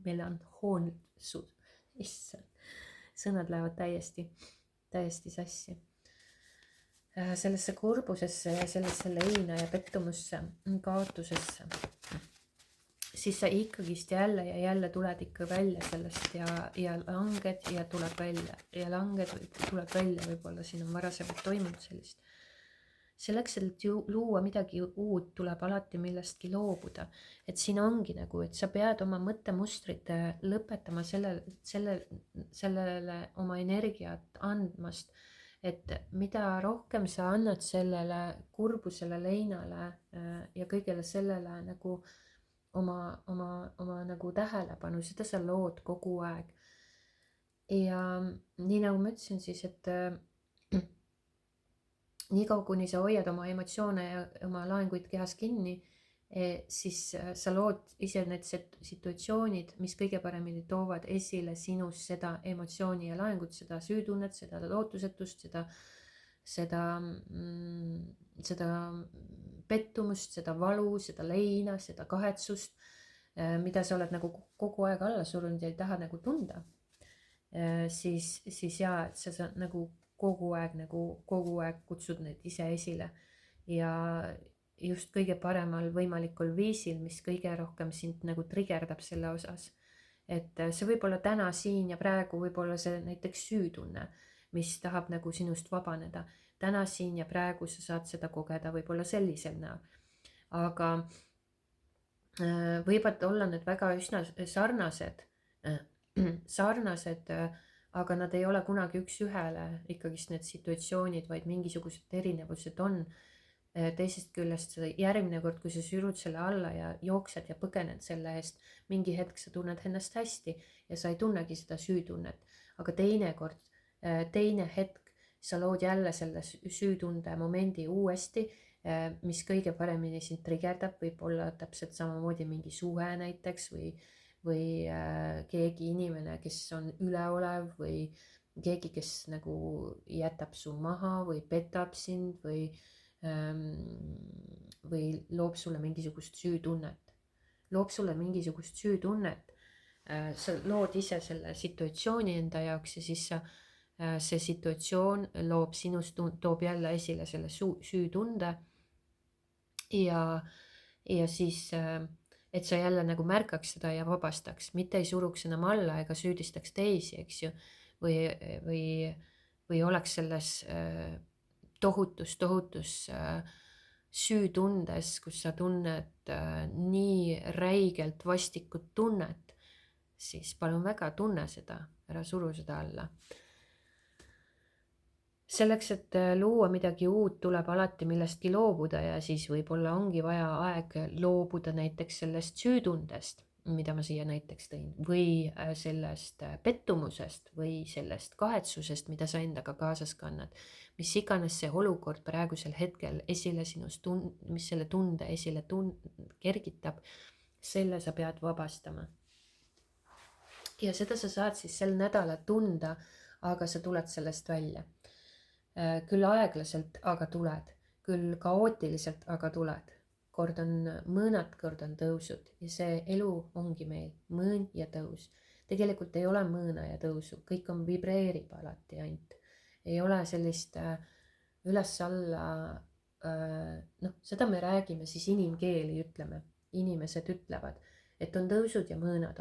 melanhoolsus, issand, sõnad lähevad täiesti sassi. Sellesse kurbusesse ja sellesse leina ja pettumusse, kaotusesse, siis sa ikkagist jälle ja jälle tuled ikka välja sellest ja langed ja tuleb välja ja langed või tuleb välja, võib-olla siin on varasemalt toimunud sellist. Selleks, et luua midagi uut, tuleb alati millestki loobuda. Et siin ongi nagu, et sa pead oma mõttemustrid lõpetama sellele oma energiat andmast. Et mida rohkem sa annad sellele kurbusele, leinale ja kõigele sellele nagu oma nagu tähelepanu, seda sa lood kogu aeg. Ja nii nagu ma ütlesin siis, et niikaua kuni sa hoiad oma emotsioone ja oma laenguid kehas kinni, siis sa lood ise need situatsioonid, mis kõige paremini toovad esile sinus seda emotsiooni ja laengut, seda süütunnet, seda lootusetust, seda pettumust, seda valu, seda leina, seda kahetsust, mida sa oled nagu kogu aeg alla surunud ja ei taha nagu tunda. Siis jaa, et sa nagu kogu aeg kutsud neid ise esile ja just kõige paremal võimalikul viisil, mis kõige rohkem sind nagu trigerdab selle osas. Et see võib olla täna siin ja praegu, võib-olla see näiteks süütunne, mis tahab nagu sinust vabaneda. Täna siin ja praegu sa saad seda kogeda võib-olla sellisel näol. Aga võivad olla need väga üsna sarnased, aga nad ei ole kunagi üks-ühele ikkagist need situatsioonid, vaid mingisugused erinevused on. Teisest küljest järgmine kord, kui sa sürud selle alla ja jooksed ja põgened selle eest, mingi hetk sa tunned ennast hästi ja sa ei tunnegi seda süütunnet. Aga teine hetk sa lood jälle selle süütunde momendi uuesti, mis kõige paremini sind trigerdab, võib olla täpselt samamoodi mingi suhe näiteks või keegi inimene, kes on üleolev või keegi, kes nagu jätab su maha või petab sind või loob sulle mingisugust süütunnet. Sa lood ise selle situatsiooni enda jaoks ja siis see situatsioon loob sinust, toob jälle esile selle süütunde ja siis et sa jälle nagu märkaks seda ja vabastaks, mitte ei suruks enam alla ega süüdistaks teisi, eks ju, või oleks selles tohutus süütundes, kus sa tunned nii räigelt vastikut tunnet, siis palun väga, tunne seda, ära suru seda alla. Selleks, et luua midagi uut, tuleb alati millestki loobuda ja siis võib-olla ongi vaja aeg loobuda näiteks sellest süütundest, mida ma siia näiteks tõin, või sellest pettumusest või sellest kahetsusest, mida sa endaga kaasas kannad. Mis iganes see olukord praegusel hetkel esile sinust, mis selle tunde esile kergitab, selle sa pead vabastama. Ja seda sa saad siis sel nädalal tunda, aga sa tuled sellest välja. Küll aeglaselt, aga tuled. Küll kaootiliselt, aga tuled. Kord on mõõnad, kord on tõusud ja see elu ongi meil mõõn ja tõus. Tegelikult ei ole mõõna ja tõusu, kõik on vibreerib alati ainult. Ei ole sellist üles-alla, seda me räägime siis inimkeeli, ütleme. Inimesed ütlevad, et on tõusud ja mõõnad,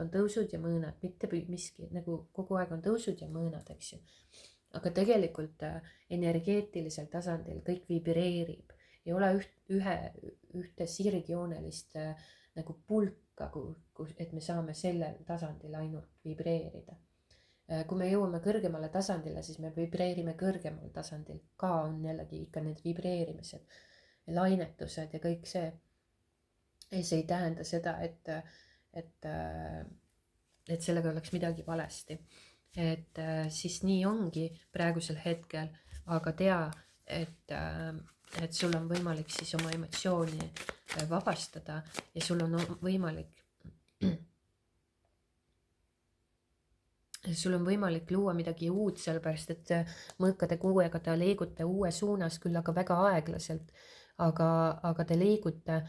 mitte miski, nagu kogu aeg on tõusud ja mõõnad, eks ju. Aga tegelikult energeetilisel tasandil kõik vibreerib. Ei ole ühte sirgjoonelist nagu pulka, et me saame sellel tasandil ainult vibreerida. kui me jõuame kõrgemale tasandile, siis me vibreerime kõrgemal tasandil. Ka on jällegi ikka need vibreerimised, lainetused ja kõik see. Ja see ei tähenda seda, et sellega oleks midagi valesti. Et siis nii ongi praegusel hetkel, aga tea, et sul on võimalik siis oma emotsiooni vabastada ja sul on võimalik luua midagi uut, sellepärast et mõõkade kuuega te liigute uue suunas, küll aga väga aeglaselt, aga te liigute,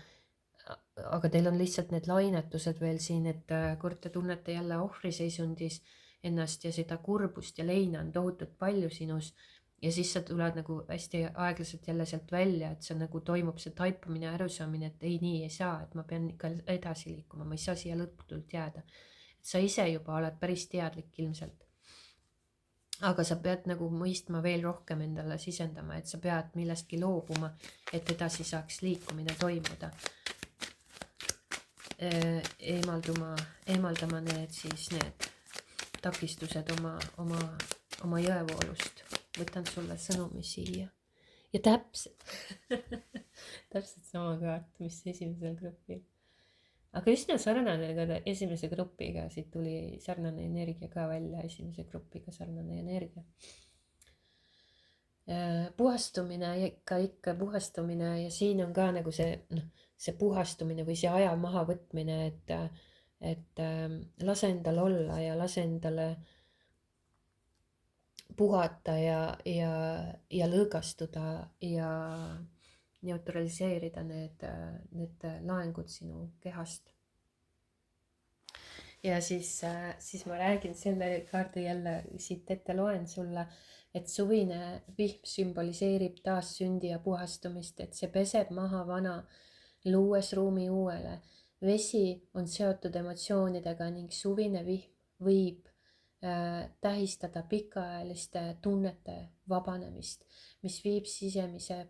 aga teil on lihtsalt need lainetused veel siin, et kord te tunnete jälle ohvriseisundis ennast ja seda kurbust ja leina on tohutult palju sinus ja siis sa tuled nagu hästi aeglaselt jälle sealt välja, et see nagu toimub see taipamine, arusaamine, et ei, nii ei saa, et ma pean ikka edasi liikuma, ma ei saa siia lõputult jääda. Et sa ise juba oled päris teadlik ilmselt. Aga sa pead nagu mõistma veel rohkem endale sisendama, et sa pead millestki loobuma, et edasi saaks liikumine toimuda. Eemaldama need takistused oma jõevoolust. Võtan sulle sõnumi siia ja täpselt sama kaart, mis esimesel grupil, aga üsna sarnane ka esimese grupiga, siit tuli sarnane energia ka välja, esimese grupiga sarnane energia. Puhastumine, ikka puhastumine ja siin on ka nagu see puhastumine või see aja mahavõtmine, et lase endal olla ja lase endale puhata ja lõõgastuda ja neutraliseerida need laengud sinu kehast. Ja siis ma räägin selle kaardi jälle siit ette loen sulle, et suvine vihm sümboliseerib taas sündi ja puhastumist, et see peseb maha vana, luues ruumi uuele. Vesi on seotud emotsioonidega ning suvine vihm võib tähistada pikaajaliste tunnete vabanemist, mis viib sisemise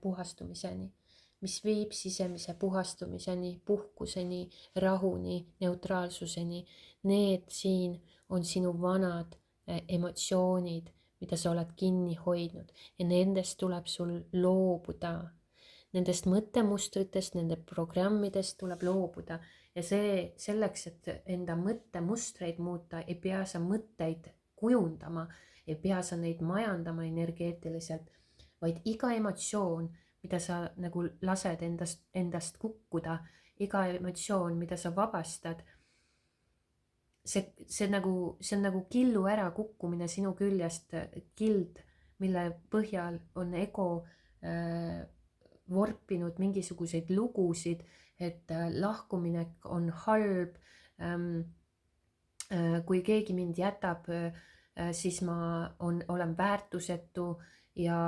puhastumiseni, puhkuseni, rahuni, neutraalsuseni. Need siin on sinu vanad emotsioonid, mida sa oled kinni hoidnud ja nendest tuleb sul loobuda. Nendest mõttemustritest, nende programmidest tuleb loobuda ja selleks, et enda mõttemustreid muuta, ei pea sa mõtteid kujundama, ei pea sa neid majandama energeetiliselt, vaid iga emotsioon, mida sa nagu lased endast kukkuda, iga emotsioon, mida sa vabastad, see on nagu killu ära kukkumine sinu küljest, kild, mille põhjal on ego vorpinud mingisuguseid lugusid, et lahkuminek on halb. Kui keegi mind jätab, siis ma olen väärtusetu ja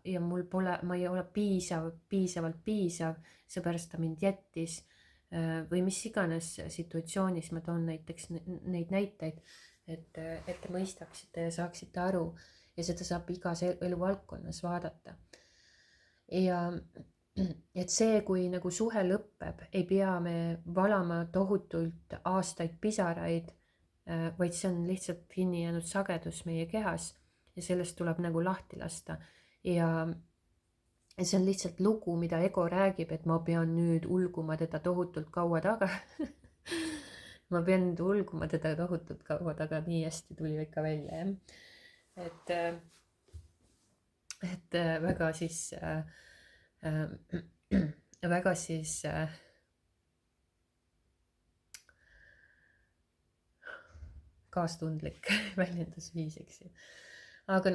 ma ei ole piisavalt piisav, seepärast ta mind jättis või mis iganes situatsioonis. Ma toon näiteks neid näiteid, et te mõistaksite ja saaksite aru ja seda saab igas eluvaldkonnas vaadata. Ja et see, kui nagu suhe lõpeb, ei pea me valama tohutult aastaid pisaraid, vaid see on lihtsalt kinni jäänud sagedus meie kehas ja sellest tuleb nagu lahti lasta. Ja see on lihtsalt lugu, mida ego räägib, et ma pean nüüd ulguma teda tohutult kaua taga. Ma pean nüüd ulguma teda tohutult kaua taga, nii hästi tuli ikka välja, jah. Et väga siis kaastundlik väljendusviis, eks ju. Aga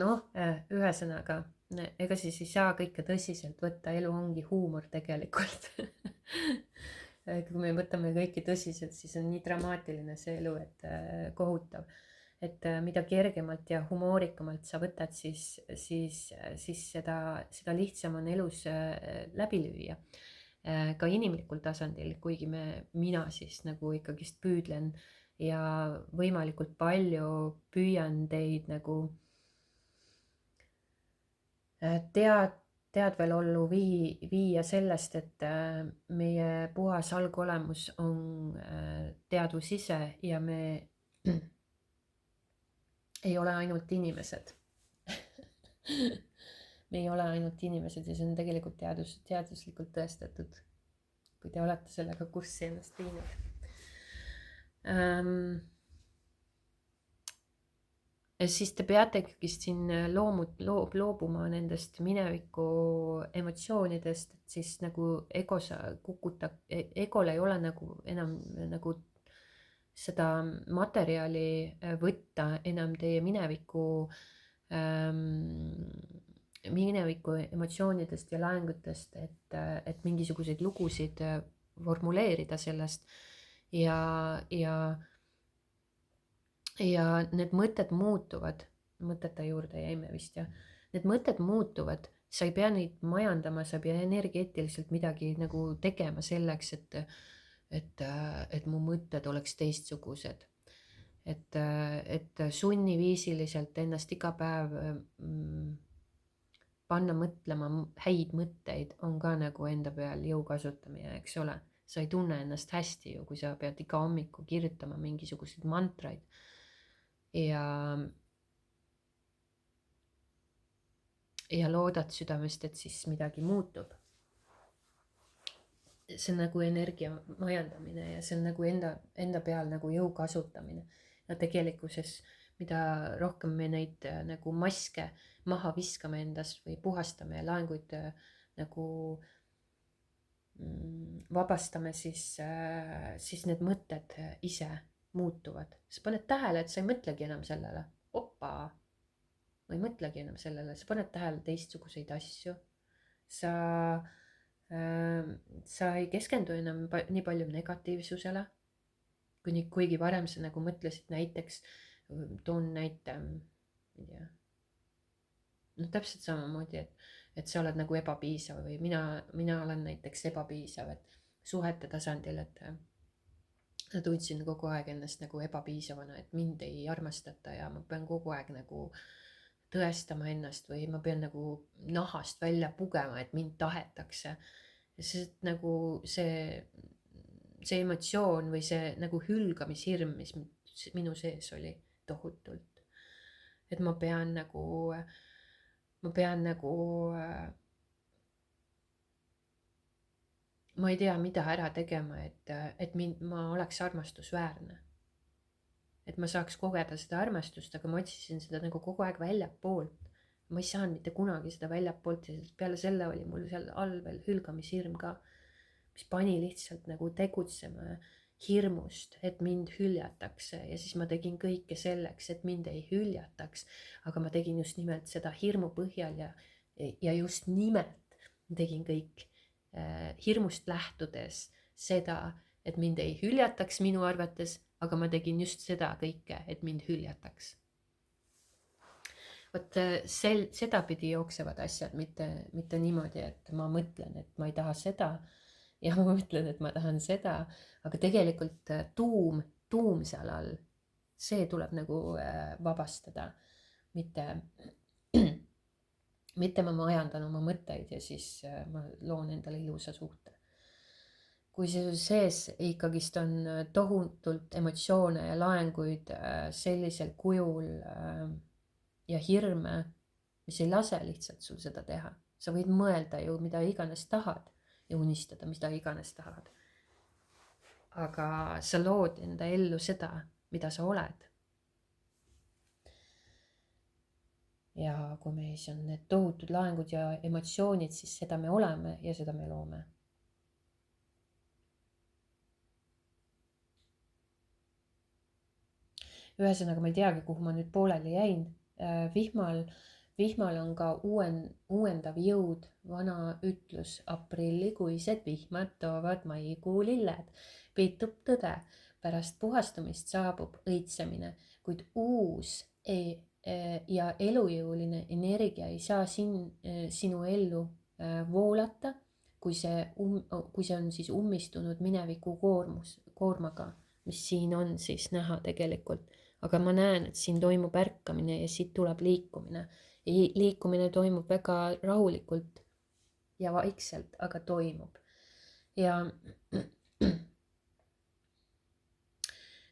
ühesõnaga, ega siis ei saa kõike tõsiselt võtta, elu ongi huumor tegelikult. Kui me võtame kõike tõsiselt, siis on nii dramaatiline see elu, et kohutav. Et mida kergemalt ja humoorikamalt sa võtad, siis seda lihtsam on elus läbi lüüa. Ka inimlikul tasandil, kuigi mina siis nagu ikkagist püüdlen ja võimalikult palju püüan teid nagu teadvelollu viia sellest, et meie puhas algolemus on teadvus ise ja me ei ole ainult inimesed. me ei ole ainult inimesed ja see on tegelikult teaduslikult tõestatud, kui te olete sellega kurssi ennast viinud. Siis te peate ikkagi siin loobuma nendest mineviku emotsioonidest, et siis nagu egol ei ole nagu enam nagu seda materjali võtta enam teie mineviku emotsioonidest ja laengutest, et mingisuguseid lugusid formuleerida sellest ja need mõtted muutuvad, mõtete juurde jäime vist jah, need mõtted muutuvad, sa ei pea neid majandama, sa ei pea energeetiliselt midagi nagu tegema selleks, et mu mõtted oleks teistsugused. Et sunniviisiliselt ennast iga päev panna mõtlema häid mõtteid on ka nagu enda peal jõu kasutamine, eks ole. Sa ei tunne ennast hästi ju, kui sa pead iga hommiku kirjutama mingisuguseid mantraid ja loodad südamest, et siis midagi muutub. See on nagu energia majandamine ja see on nagu enda peal nagu jõu kasutamine. Ja tegelikkuses, mida rohkem me neid nagu maske maha viskame endast või puhastame ja laenguid nagu vabastame, siis need mõtted ise muutuvad. Sa paned tähele, et sa ei mõtlegi enam sellele. Opa, ma ei mõtlegi enam sellele. Sa paned tähele teistsuguseid asju. Sa ei keskendu enam nii palju negatiivsusele. Kuigi varem sa nagu mõtlesid näiteks, toon näite, ei tea, no täpselt samamoodi, et sa oled nagu ebapiisav või mina olen näiteks ebapiisav, et suhete tasandil, et ma tundsin kogu aeg ennast nagu ebapiisavana, et mind ei armastata ja ma pean kogu aeg nagu tõestama ennast või ma pean nagu nahast välja pugema, et mind tahetakse. Sest nagu see emotsioon või see nagu hülgamishirm, mis minu sees oli tohutult. Et ma pean nagu ma ei tea, mida ära tegema, et ma oleks armastusväärne. Et ma saaks kogeda seda armastust, aga ma otsisin seda nagu kogu aeg väljapoolt. Ma ei saanud mitte kunagi seda väljapoolt ja peale selle oli mul seal all veel hülgamishirm ka, mis pani lihtsalt nagu tegutsema hirmust, et mind hüljatakse ja siis ma tegin kõike selleks, et mind ei hüljataks, aga ma tegin just nimelt seda hirmu põhjal ja just nimelt tegin kõik hirmust lähtudes seda, et mind ei hüljataks minu arvates, aga ma tegin just seda kõike, et mind hüljataks. Vot sedapidi jooksevad asjad, mitte niimoodi, et ma mõtlen, et ma ei taha seda ja ma mõtlen, et ma tahan seda, aga tegelikult tuum seal all, see tuleb nagu vabastada, mitte ma majandan oma mõtteid ja siis ma loon endale ilusa suhte. Kui see sees ikkagist on tohutult emotsioone ja laenguid sellisel kujul ja hirme, mis ei lase lihtsalt sul seda teha. Sa võid mõelda ju mida iganes tahad ja unistada mida iganes tahad. Aga sa lood enda ellu seda, mida sa oled. Ja kui meis on need tohutud laengud ja emotsioonid, siis seda me oleme ja seda me loome. Ühesõnaga, ma ei teagi, kuhu ma nüüd pooleli jäin. Vihmal on ka uuendav jõud, vana ütlus, aprillikuised vihmad toovad maikuu lilled. Peitub tõde, pärast puhastumist saabub õitsemine, kuid uus ja elujõuline energia ei saa sinu ellu voolata, kui see on siis ummistunud mineviku koormaga, mis siin on siis näha tegelikult. Aga ma näen, et siin toimub ärkamine ja siit tuleb liikumine. Liikumine toimub väga rahulikult ja vaikselt, aga toimub. Ja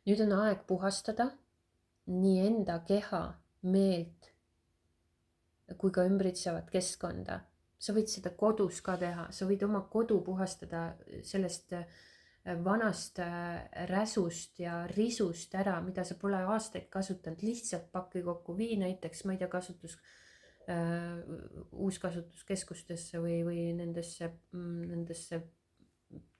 nüüd on aeg puhastada nii enda keha, meelt kui ka ümbritsevat keskkonda. Sa võid seda kodus ka teha, sa võid oma kodu puhastada sellest vanast räsust ja risust ära, mida sa pole aastaid kasutanud, lihtsalt paki kokku, vii näiteks, ma ei tea, uuskasutuskeskustesse või nendesse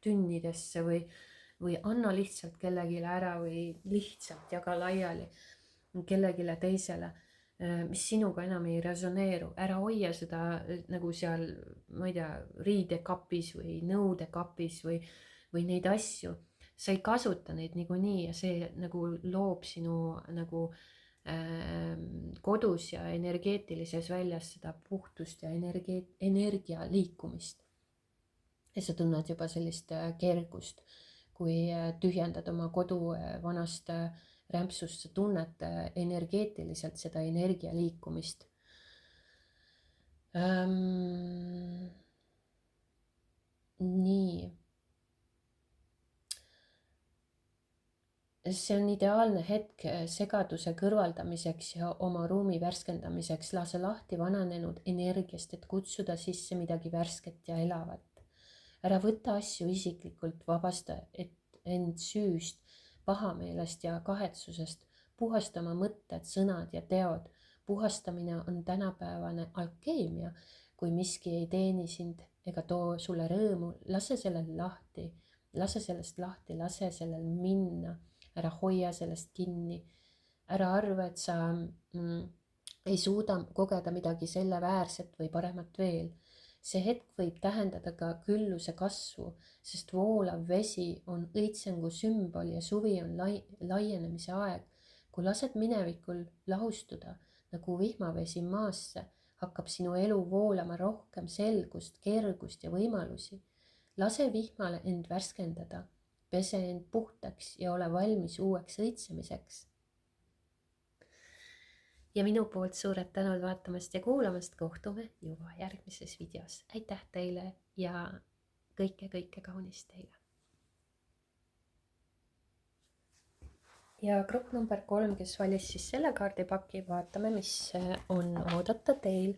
tünnidesse või anna lihtsalt kellelegi ära või lihtsalt jaga laiali kellelegi teisele, mis sinuga enam ei resoneeru. Ära hoia seda nagu seal, ma ei tea, riidekapis või nõudekapis või neid asju. Sa ei kasuta neid niikuinii ja see nagu loob sinu nagu kodus ja energeetilises väljas seda puhtust ja energia liikumist. Ja sa tunned juba sellist kergust, kui tühjendad oma kodu vanast rämpsust, sa tunned energeetiliselt seda energia liikumist. Nii. See on ideaalne hetk segaduse kõrvaldamiseks ja oma ruumi värskendamiseks. Lase lahti vananenud energiast, et kutsuda sisse midagi värsket ja elavat. Ära võta asju isiklikult, vabasta end süüst, pahameelest ja kahetsusest. Puhasta oma mõtted, sõnad ja teod. Puhastamine on tänapäevane alkeemia. Kui miski ei teeni sind ega too sulle rõõmu, lase sellest lahti, lase sellel minna. Ära hoia sellest kinni. Ära arva, et sa ei suuda kogeda midagi selle väärset või paremat veel. See hetk võib tähendada ka külluse kasvu, sest voolav vesi on õitsengu sümbol ja suvi on laienemise aeg. Kui lased minevikul lahustuda nagu vihmavesi maasse, hakkab sinu elu voolama rohkem selgust, kergust ja võimalusi. Lase vihmale end värskendada, pese end puhtaks ja ole valmis uueks õitsemiseks. Ja minu poolt suured tänud vaatamast ja kuulamast. Kohtume juba järgmises videos. Aitäh teile ja kõike kaunist teile. Ja grupp number 3, kes valis siis selle kaardipaki, vaatame, mis on oodata teil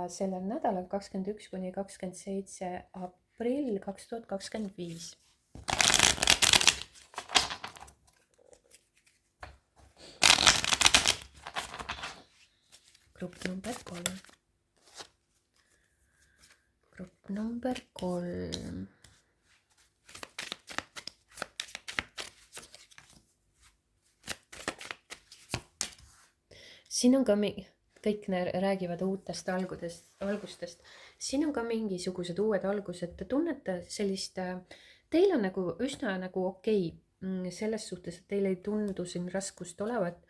sellel nädalal 21 kuni 27 aprill 2025. Grupp number 3. Grupp number 3. Siin on ka kõik räägivad uutest algustest. Siin on ka mingisugused uued algused. Te tunnete sellist, teil on nagu üsna nagu okei. Selles suhtes, et teil ei tundu siin raskust olevat.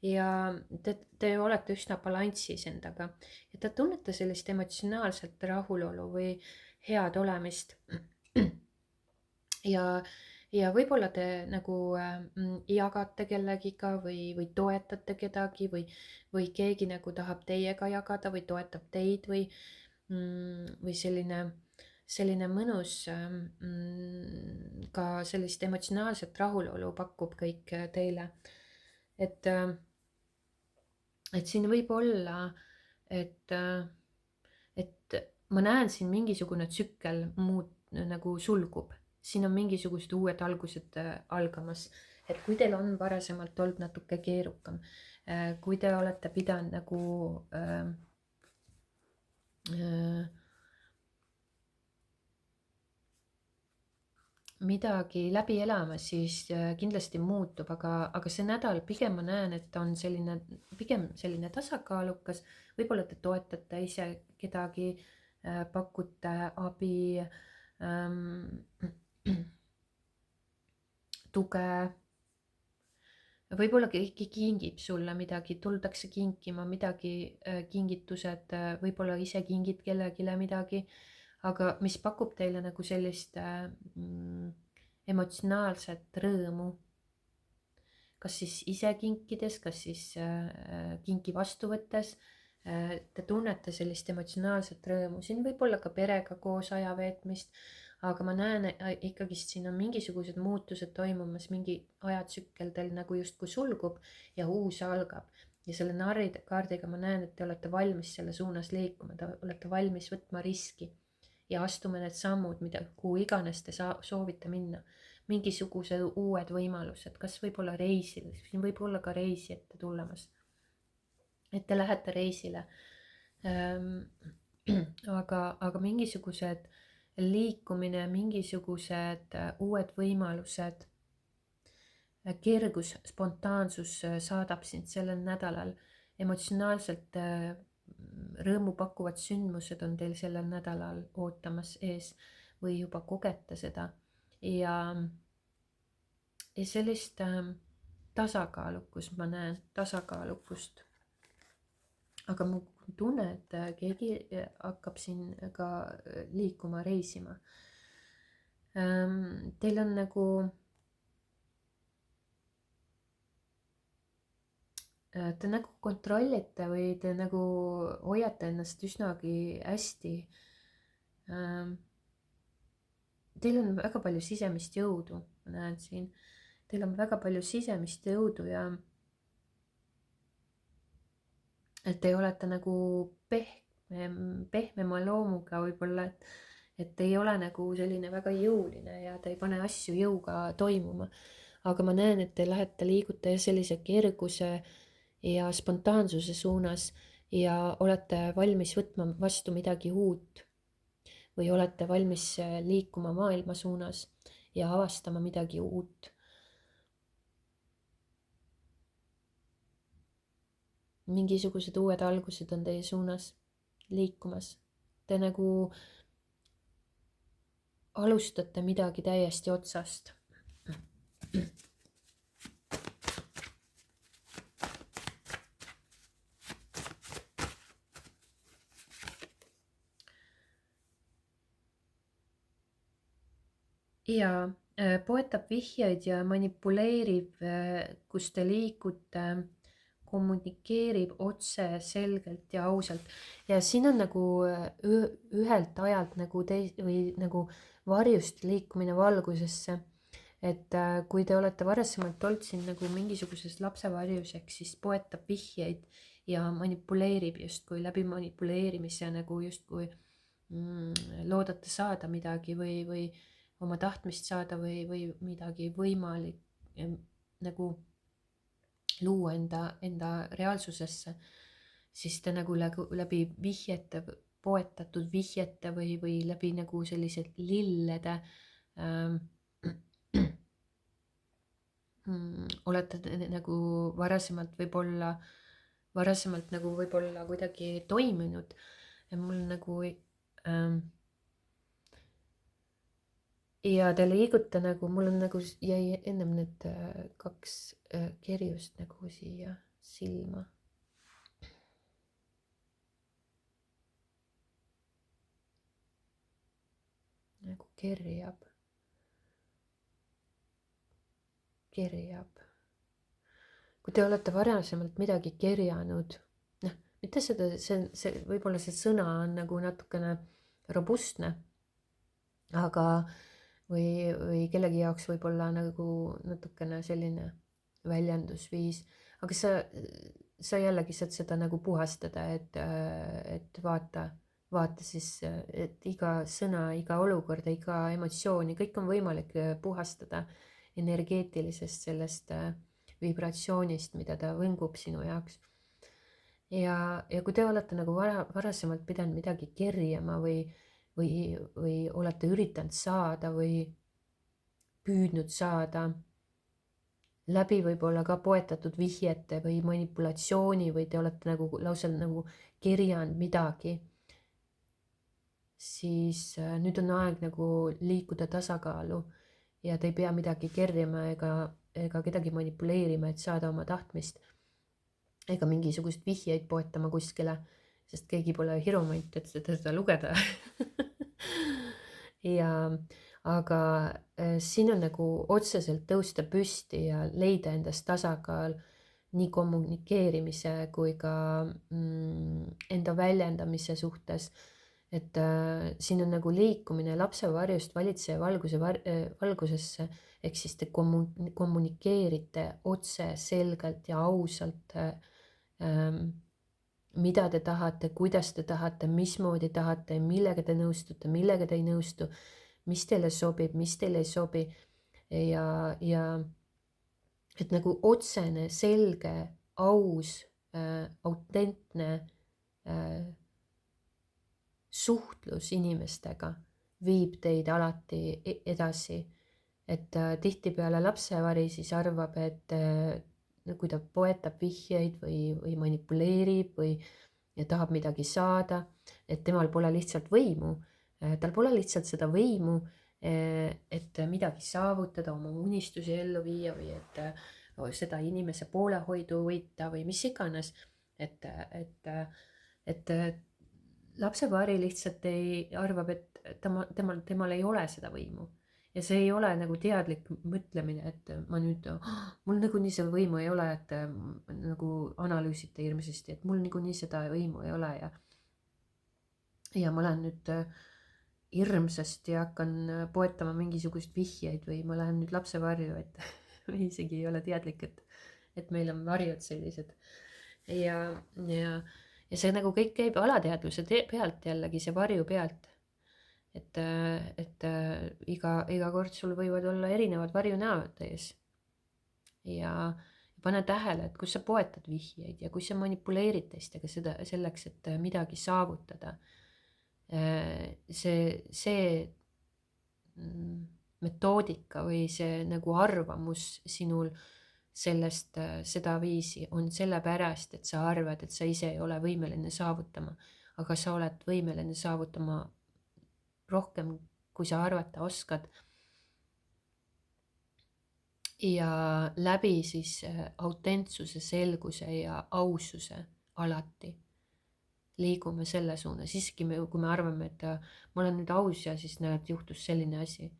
Ja te olete üsna balanssis endaga ja te tunnete sellist emotsionaalset rahulolu või head olemist. Ja võib-olla te nagu jagate kellegiga või toetate kedagi või keegi nagu tahab teiega jagada või toetab teid või selline mõnus ka sellist emotsionaalset rahulolu pakub kõik teile. Et siin võib olla, et ma näen siin mingisugune tsükkel nagu sulgub. Siin on mingisugused uued algused algamas. Et kui teil on varasemalt olnud natuke keerukam, kui te olete pidanud nagu midagi läbi elama, siis kindlasti muutub, aga see nädal pigem ma näen, et on pigem selline tasakaalukas. Võib-olla te toetate ise kedagi, pakute abi, tuge. Võib-olla keegi kingib sulle midagi, tuldakse kinkima midagi, kingitused, võib-olla ise kingid kellelegi midagi. Aga mis pakub teile nagu sellist emotsionaalset rõõmu, kas siis ise kinkides, kas siis kinki vastu võttes, te tunnete sellist emotsionaalset rõõmu. Siin võib olla ka perega koos aja veetmist, aga ma näen ikkagist siin on mingisugused muutused toimumas, mingi ajatsükkeldel nagu justkui sulgub ja uus algab. Ja selle narrikaardiga ma näen, et te olete valmis selle suunas liikuma, te olete valmis võtma riski ja astuma need sammud, kuhu iganes te soovite minna. Mingisugused uued võimalused, kas võib-olla reisil, siin võib olla ka reisi ette tulemas. Et te lähete reisile. Aga mingisugused liikumine, mingisugused uued võimalused, kergus, spontaansus saadab sind sellel nädalal. Emotsionaalselt rõõmupakkuvad sündmused on teil sellel nädalal ootamas ees või juba kogete seda. Ja sellist tasakaalukust ma näen, tasakaalukust. Aga ma tunnen, et keegi hakkab siin ka liikuma, reisima. Teil on nagu te nagu kontrollite või te nagu hoiate ennast üsnagi hästi. Teil on väga palju sisemist jõudu, ma näen siin. Teil on väga palju sisemist jõudu ja et te olete nagu pehmema loomuga võib-olla, et ei ole nagu selline väga jõuline ja te ei pane asju jõuga toimuma. Aga ma näen, et te lähete, liigute sellise kerguse ja spontaansuse suunas ja olete valmis võtma vastu midagi uut või olete valmis liikuma maailma suunas ja avastama midagi uut. Mingisugused uued algused on teie suunas liikumas. Te nagu alustate midagi täiesti otsast. Ja poetab vihjeid ja manipuleerib, kus te liigute, kommunikeerib otse, selgelt ja ausalt. Ja siin on nagu ühelt ajalt nagu või nagu varjust liikumine valgusesse. Et kui te olete varasemalt olnud siin nagu mingisuguses lapsevarjus, ehk siis poetab vihjeid ja manipuleerib justkui läbi manipuleerimise nagu justkui loodate saada midagi või oma tahtmist saada või midagi võimalik nagu luua enda reaalsusesse, siis te nagu läbi vihjete, poetatud vihjete või läbi nagu sellised lillede olete nagu varasemalt võib-olla kuidagi toiminud ja mul nagu ja te liigute nagu, mul on nagu jäi ennem need kaks kerjust nagu siia silma. Nagu kerjab. Kui te olete varasemalt midagi kerjanud, mitte seda, see võib-olla see sõna on nagu natukene robustne, aga või kellegi jaoks võib-olla nagu natukene selline väljendusviis, aga sa jällegi saad seda nagu puhastada, et vaata siis, et iga sõna, iga olukorda, iga emotsiooni, kõik on võimalik puhastada energeetilisest sellest vibratsioonist, mida ta võngub sinu jaoks. Ja kui te olete nagu varasemalt pidanud midagi kerjama või olete üritanud saada või püüdnud saada läbi võib-olla ka poetatud vihjete või manipulatsiooni või te olete nagu lausa nagu kerjanud midagi, siis nüüd on aeg nagu liikuda tasakaalu ja te ei pea midagi kerjama ega kedagi manipuleerima, et saada oma tahtmist ega mingisugust vihjeid poetama kuskile, sest keegi pole hirumant, et seda lugeda. Aga siin on nagu otseselt tõusta püsti ja leida endas tasakaal nii kommunikeerimise kui ka enda väljendamise suhtes. et siin on nagu liikumine lapse varjust valitseja valgusesse, ehk siis te kommunikeerite otse, selgelt ja ausalt, mida te tahate, kuidas te tahate, mismoodi tahate, millega te nõustute, millega te ei nõustu, mis teile sobib, mis teile ei sobi ja et nagu otsene, selge, aus, autentne suhtlus inimestega viib teid alati edasi. Et tihtipeale lapsevari siis arvab, et kui ta poetab vihjeid või manipuleerib või ja tahab midagi saada, et temal pole lihtsalt võimu. Tal pole lihtsalt seda võimu, et midagi saavutada, oma unistusi ellu viia või et seda inimese poolehoidu võita või mis iganes. Et lapsevari lihtsalt arvab, et temal ei ole seda võimu. Ja see ei ole nagu teadlik mõtlemine, et ma nüüd, mul nagunii seda võimu ei ole, et nagu analüüsite hirmsasti, et mul nagunii seda võimu ei ole ja ma lähen nüüd hirmsasti hakkan poetama mingisuguseid vihjeid või ma lähen nüüd lapsevarju, et me isegi ei ole teadlik, et meil on varjud sellised. Ja see nagu kõik käib alateadvuse pealt jällegi, see varju pealt. Et iga kord sul võivad olla erinevad varjunäod ees ja pane tähele, et kus sa poetad vihjeid ja kus sa manipuleerid teistega selleks, et midagi saavutada. See metoodika või see nagu arvamus sinul sellest sedaviisi on sellepärast, et sa arvad, et sa ise ei ole võimeline saavutama, aga sa oled võimeline saavutama rohkem, kui sa arvata oskad. Ja läbi siis autentsuse, selguse ja aususe alati liigume selle suuna. Siiski kui me arvame, et ma olen nüüd aus ja siis näed, juhtus selline asi.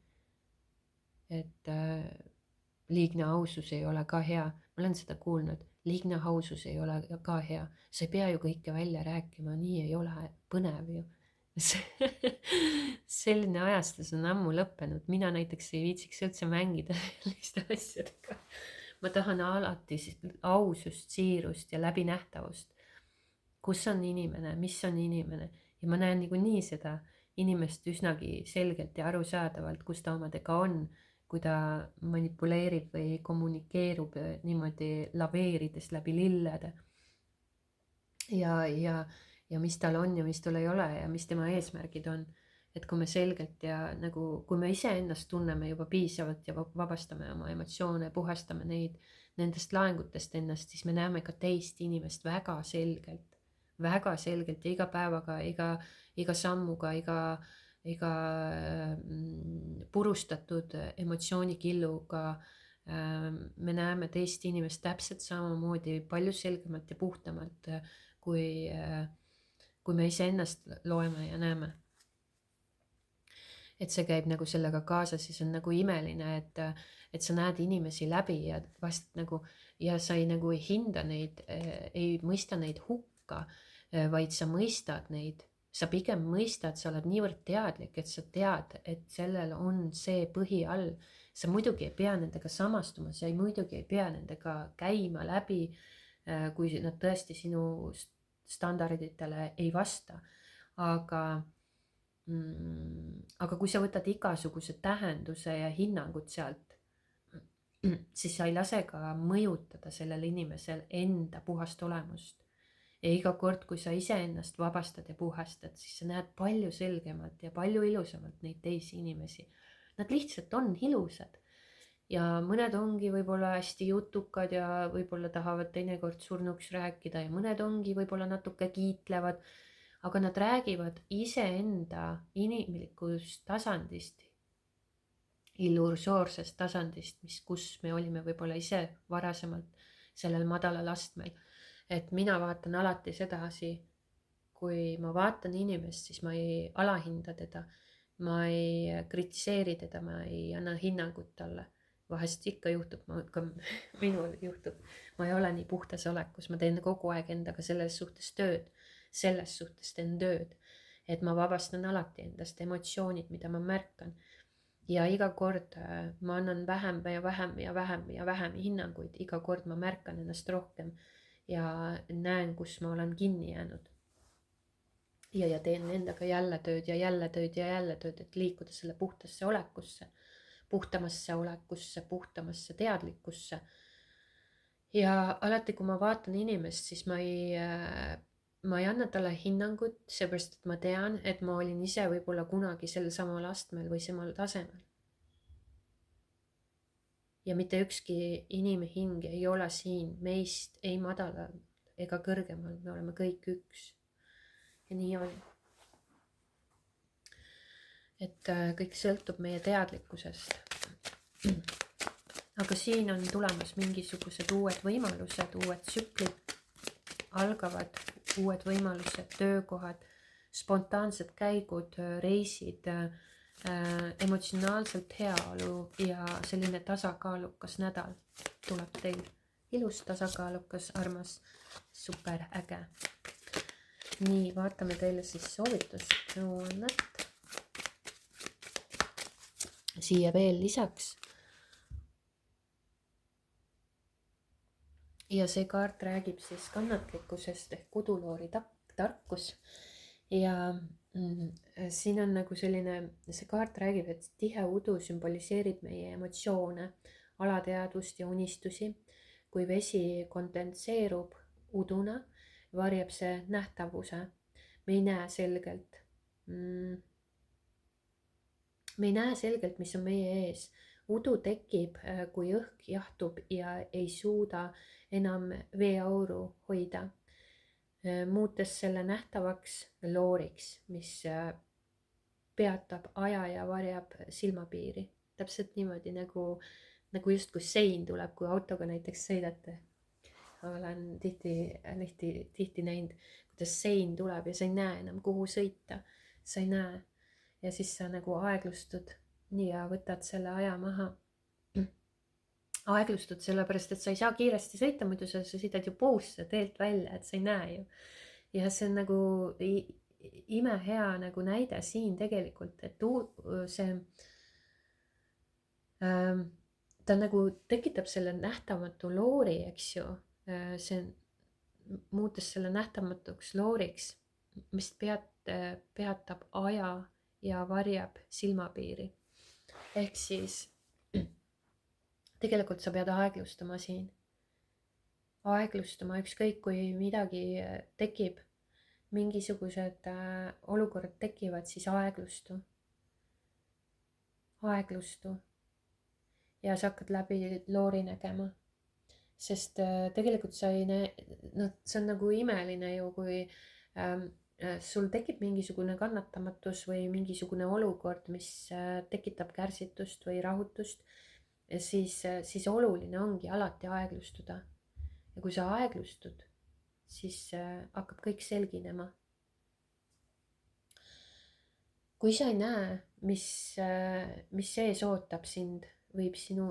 Et liigne ausus ei ole ka hea. Ma olen seda kuulnud. Liigne ausus ei ole ka hea. Sa ei pea ju kõike välja rääkima, nii ei ole põnev ju. Selline ajastus on ammu lõppenud. Mina näiteks ei viitsiks üldse mängida selliste asjadega. Ma tahan alati ausust, siirust ja läbinähtavust. Kus on inimene, mis on inimene ja ma näen niikuinii seda inimest üsnagi selgelt ja arusaadavalt, kus ta omadega on, kui ta manipuleerib või kommunikeerub niimoodi laveerides läbi lillede ja mis tal on ja mis tal ei ole ja mis tema eesmärgid on. Et kui me selgelt ja nagu, kui me iseennast tunneme juba piisavalt ja vabastame oma emotsioone, puhastame neid nendest laengutest ennast, siis me näeme ka teist inimest väga selgelt ja iga päevaga, iga sammuga, iga purustatud emotsioonikiluga me näeme teist inimest täpselt samamoodi, palju selgemalt ja puhtamalt, kui me iseennast loeme ja näeme. Et see käib nagu sellega kaasas ja see on nagu imeline, et sa näed inimesi läbi ja vast nagu ja sa ei nagu ei hinda neid, ei mõista neid hukka, vaid sa mõistad neid. Sa pigem mõistad, sa oled niivõrd teadlik, et sa tead, et sellel on see põhi all. Sa muidugi ei pea nendega samastuma, sa muidugi ei pea nendega käima läbi, kui nad tõesti sinu standarditele ei vasta. Aga kui sa võtad igasuguse tähenduse ja hinnangud sealt, siis sa ei lase ka mõjutada sellel inimesel enda puhast olemust. Ja iga kord, kui sa iseennast vabastad ja puhastad, siis sa näed palju selgemalt ja palju ilusamalt neid teisi inimesi. Nad lihtsalt on ilusad. Ja mõned ongi võib-olla hästi jutukad ja võib-olla tahavad teinekord surnuks rääkida ja mõned ongi võib-olla natuke kiitlevad, aga nad räägivad iseenda inimlikust tasandist, illusoorsest tasandist, kus me olime võib-olla ise varasemalt sellel madalal astmel. Et mina vaatan alati sedasi, kui ma vaatan inimest, siis ma ei alahinda teda, ma ei kritiseeri teda, ma ei anna hinnangut talle. Vahest ikka juhtub, ka minul juhtub, ma ei ole nii puhtas olekus, ma teen kogu aeg endaga selles suhtes teen tööd. et ma vabastan alati endast emotsioonid, mida ma märkan. Ja iga kord ma annan vähem ja vähem ja vähem ja vähem hinnanguid, iga kord ma märkan ennast rohkem ja näen, kus ma olen kinni jäänud. Ja teen endaga jälle tööd ja jälle tööd ja jälle tööd, et liikuda selle puhtamasse olekusse, puhtamasse teadlikkusse. Ja alati, kui ma vaatan inimest, siis ma ei anna talle hinnangut, seepärast et ma tean, et ma olin ise võib-olla kunagi sel samal astmel või samal tasemel. Ja mitte ükski inimhing ei ole siin meist ei madalal ega kõrgemal, me oleme kõik üks. Ja nii on. Et kõik sõltub meie teadlikkusest. Aga siin on tulemas mingisugused uued võimalused, uued tsüklid, algavad uued võimalused, töökohad, spontaansed käigud, reisid, emotsionaalselt heaolu ja selline tasakaalukas nädal tuleb teil. Ilus, tasakaalukas, armas, super äge. Nii, vaatame teile siis soovitust, nõuannet. Siia veel lisaks. Ja see kaart räägib siis kannatlikkusest ehk uduloori tarkus. Ja siin on nagu selline, see kaart räägib, et tihe udu sümboliseerib meie emotsioone, alateadvust ja unistusi. Kui vesi kondenseerub uduna, varjab see nähtavuse. Me ei näe selgelt. Me ei näe selgelt, mis on meie ees. Udu tekib, kui õhk jahtub ja ei suuda enam veeauru hoida, muutes selle nähtavaks looriks, mis peatab aja ja varjab silmapiiri. Täpselt niimoodi nagu justkui sein tuleb, kui autoga näiteks sõidate. Olen tihti näinud, kuidas sein tuleb ja sa ei näe enam, kuhu sõita. Sa ei näe. Ja siis sa nagu aeglustud ja võtad selle aja maha. Aeglustud sellepärast, et sa ei saa kiiresti sõita, muidu sa sõidad ju puusse teelt välja, et sa ei näe ju. Ja see on nagu imehea nagu näide siin tegelikult, et see ta nagu tekitab selle nähtamatu loori, eks ju. See muutes selle nähtamatuks looriks, mis peatab aja ja varjab silmapiiri. Ehk siis tegelikult sa pead aeglustama siin. Aeglustama ükskõik, kui midagi tekib, mingisugused olukorrad tekivad, siis aeglustu. Aeglustu. Ja sa hakkad läbi loori nägema. Sest tegelikult sa ei näe, see on nagu imeline ju, kui sul tekib mingisugune kannatamatus või mingisugune olukord, mis tekitab kärsitust või rahutust, siis oluline ongi alati aeglustuda. Ja kui sa aeglustud, siis hakkab kõik selginema. Kui sa ei näe, mis sees ootab sind, võib sinu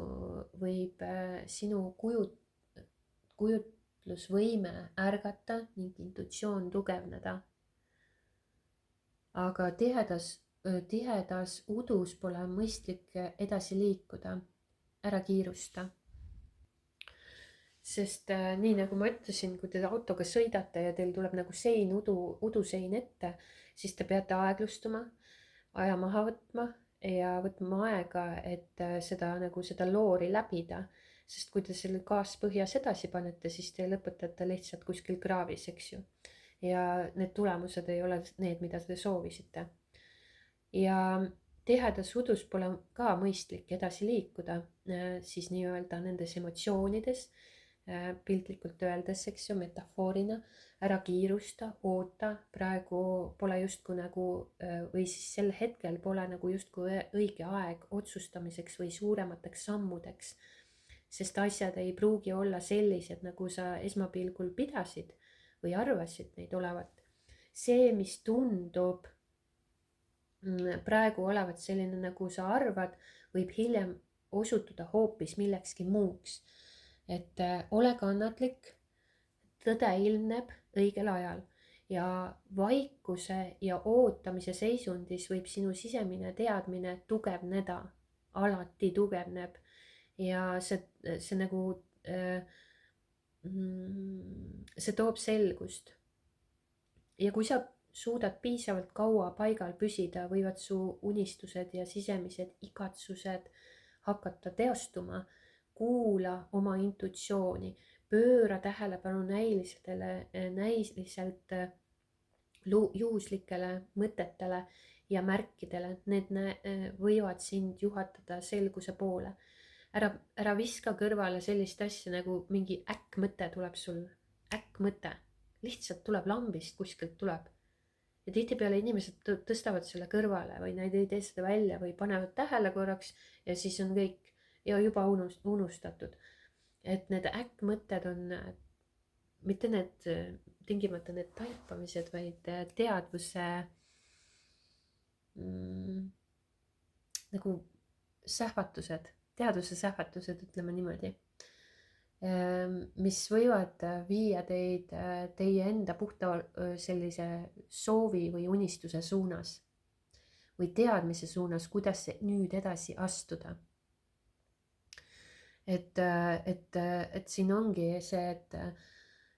kujutlusvõime ärgata ning intuitsioon tugevneda. Aga tihedas udus pole mõistlik edasi liikuda, ära kiirusta. Sest nii nagu ma ütlesin, kui te autoga sõidate ja teil tuleb nagu sein, udusein ette, siis te peate aeglustuma, aja maha võtma ja võtma aega, et seda loori läbida. Sest kui te selle gaaspõhjas edasi panete, siis te lõpetate lihtsalt kuskil kraavis, eks ju. Ja need tulemused ei ole need, mida te soovisite. Ja tihedas udus pole ka mõistlik edasi liikuda, siis nii-öelda nendes emotsioonides, piltlikult öeldes, eks ju, metafoorina, ära kiirusta, oota, praegu pole justkui nagu, või siis sel hetkel pole nagu justkui õige aeg otsustamiseks või suuremateks sammudeks, sest asjad ei pruugi olla sellised, nagu sa esmapilgul pidasid või arvasid neid olevat. See, mis tundub praegu olevat selline, nagu sa arvad, võib hiljem osutuda hoopis millekski muuks. Et ole kannatlik, tõde ilmneb õigel ajal ja vaikuse ja ootamise seisundis võib sinu sisemine teadmine tugevneda, alati tugevneb ja see nagu see toob selgust. Ja kui sa suudad piisavalt kaua paigal püsida, võivad su unistused ja sisemised igatsused hakata teostuma. Kuula oma intuitsiooni, pööra tähelepanu näiliselt juhuslikele mõtetele ja märkidele, need võivad sind juhatada selguse poole. ära viska kõrvale sellist asja nagu mingi äkkmõte tuleb sul, äkkmõte, lihtsalt tuleb lambist, kuskilt tuleb. Ja tihtipeale inimesed tõstavad selle kõrvale või nad ei tee seda välja või panevad tähele korraks ja siis on kõik ja juba unustatud. Et need äkkmõtted on mitte need tingimata need taipamised, vaid teadvuse nagu teadvuse sähvatused, ütleme niimoodi, mis võivad viia teid teie enda puhta sellise soovi või unistuse suunas või teadmise suunas, kuidas nüüd edasi astuda. Et siin ongi see,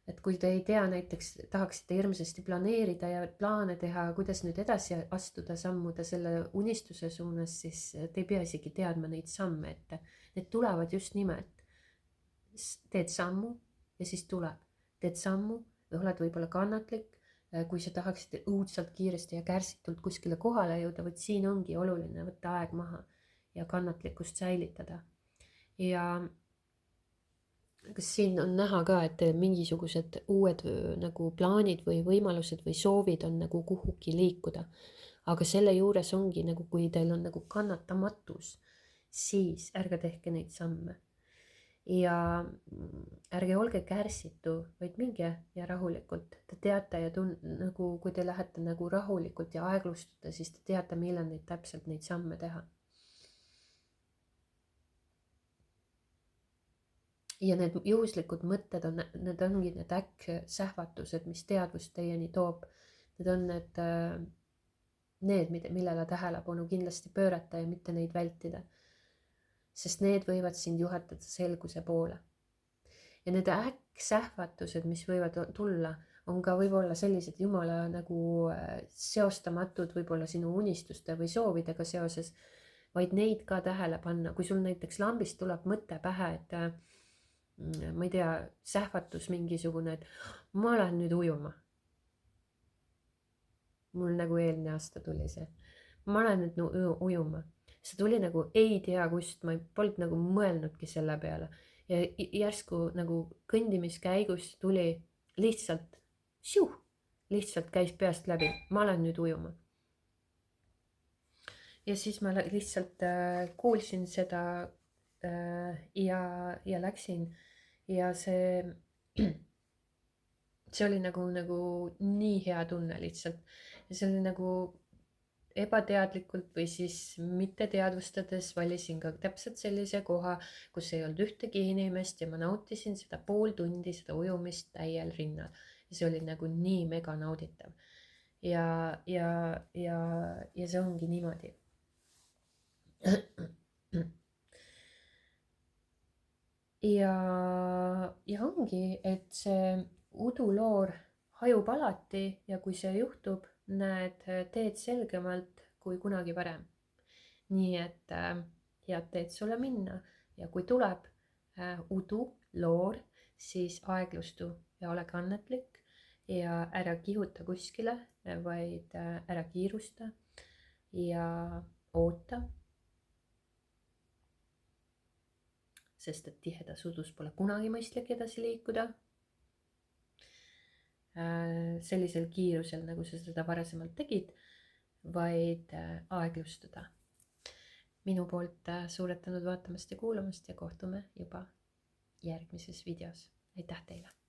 et kui te ei tea, näiteks tahaksite hirmsasti planeerida ja plaane teha, kuidas nüüd edasi astuda, sammuda selle unistuse suunas, siis te ei pea isegi teadma neid samme ette. Need tulevad just nimelt. Teed sammu ja siis tuleb. Teed sammu ja oled võib-olla kannatlik. Kui sa tahaksid õudselt kiiresti ja kärsitult kuskile kohale jõuda, võt siin ongi oluline võtta aeg maha ja kannatlikkust säilitada. Ja kas siin on näha ka, et teil mingisugused uued nagu plaanid või võimalused või soovid on nagu kuhugi liikuda. Aga selle juures ongi nagu, kui teil on nagu kannatamatus, siis ärge tehke neid samme. Ja ärge olge kärsitu, vaid minge ja rahulikult. Te teate ja nagu, kui te lähete nagu rahulikult ja aeglustada, siis te teate, millal neid täpselt neid samme teha. Ja need juhuslikud mõtted on, need ongi need äkksähvatused, mis teadvust teieni toob. Need on need, millele tähelepanu kindlasti pöörata ja mitte neid vältida. Sest need võivad sind juhatada selguse poole. Ja need äkksähvatused, mis võivad tulla, on ka võib-olla sellised jumala nagu seostamatud võib-olla sinu unistuste või soovidega seoses, vaid neid ka tähele panna. Kui sul näiteks lambist tuleb mõte pähe, et ma ei tea, sähvatus mingisugune, et ma lähen nüüd ujuma. Mul nagu eelmine aasta tuli see. Ma lähen nüüd ujuma. See tuli nagu ei tea kust, ma polnud nagu mõelnudki selle peale. Ja järsku nagu kõndimiskäigus tuli lihtsalt, lihtsalt käis peast läbi. Ma lähen nüüd ujuma. Ja siis ma lihtsalt kuulsin seda ja läksin ja see oli nagu nii hea tunne lihtsalt. Ja see oli nagu ebateadlikult või siis mitte teadvustades valisin ka täpselt sellise koha, kus ei olnud ühtegi inimest ja ma nautisin seda pool tundi, seda ujumist täiel rinnal. Ja see oli nagu nii mega nauditav. Ja see ongi niimoodi. Ja ongi, et see uduloor hajub alati ja kui see juhtub, näed teed selgemalt kui kunagi varem. Nii et head teed sulle minna ja kui tuleb uduloor, siis aeglustu ja ole kannatlik ja ära kihuta kuskile, vaid ära kiirusta ja oota. Sest et tihedas udus pole kunagi mõistlik edasi liikuda sellisel kiirusel, nagu sa seda varasemalt tegid, vaid aeglustada. Minu poolt suured tänud vaatamast ja kuulamast ja kohtume juba järgmises videos. Aitäh teile!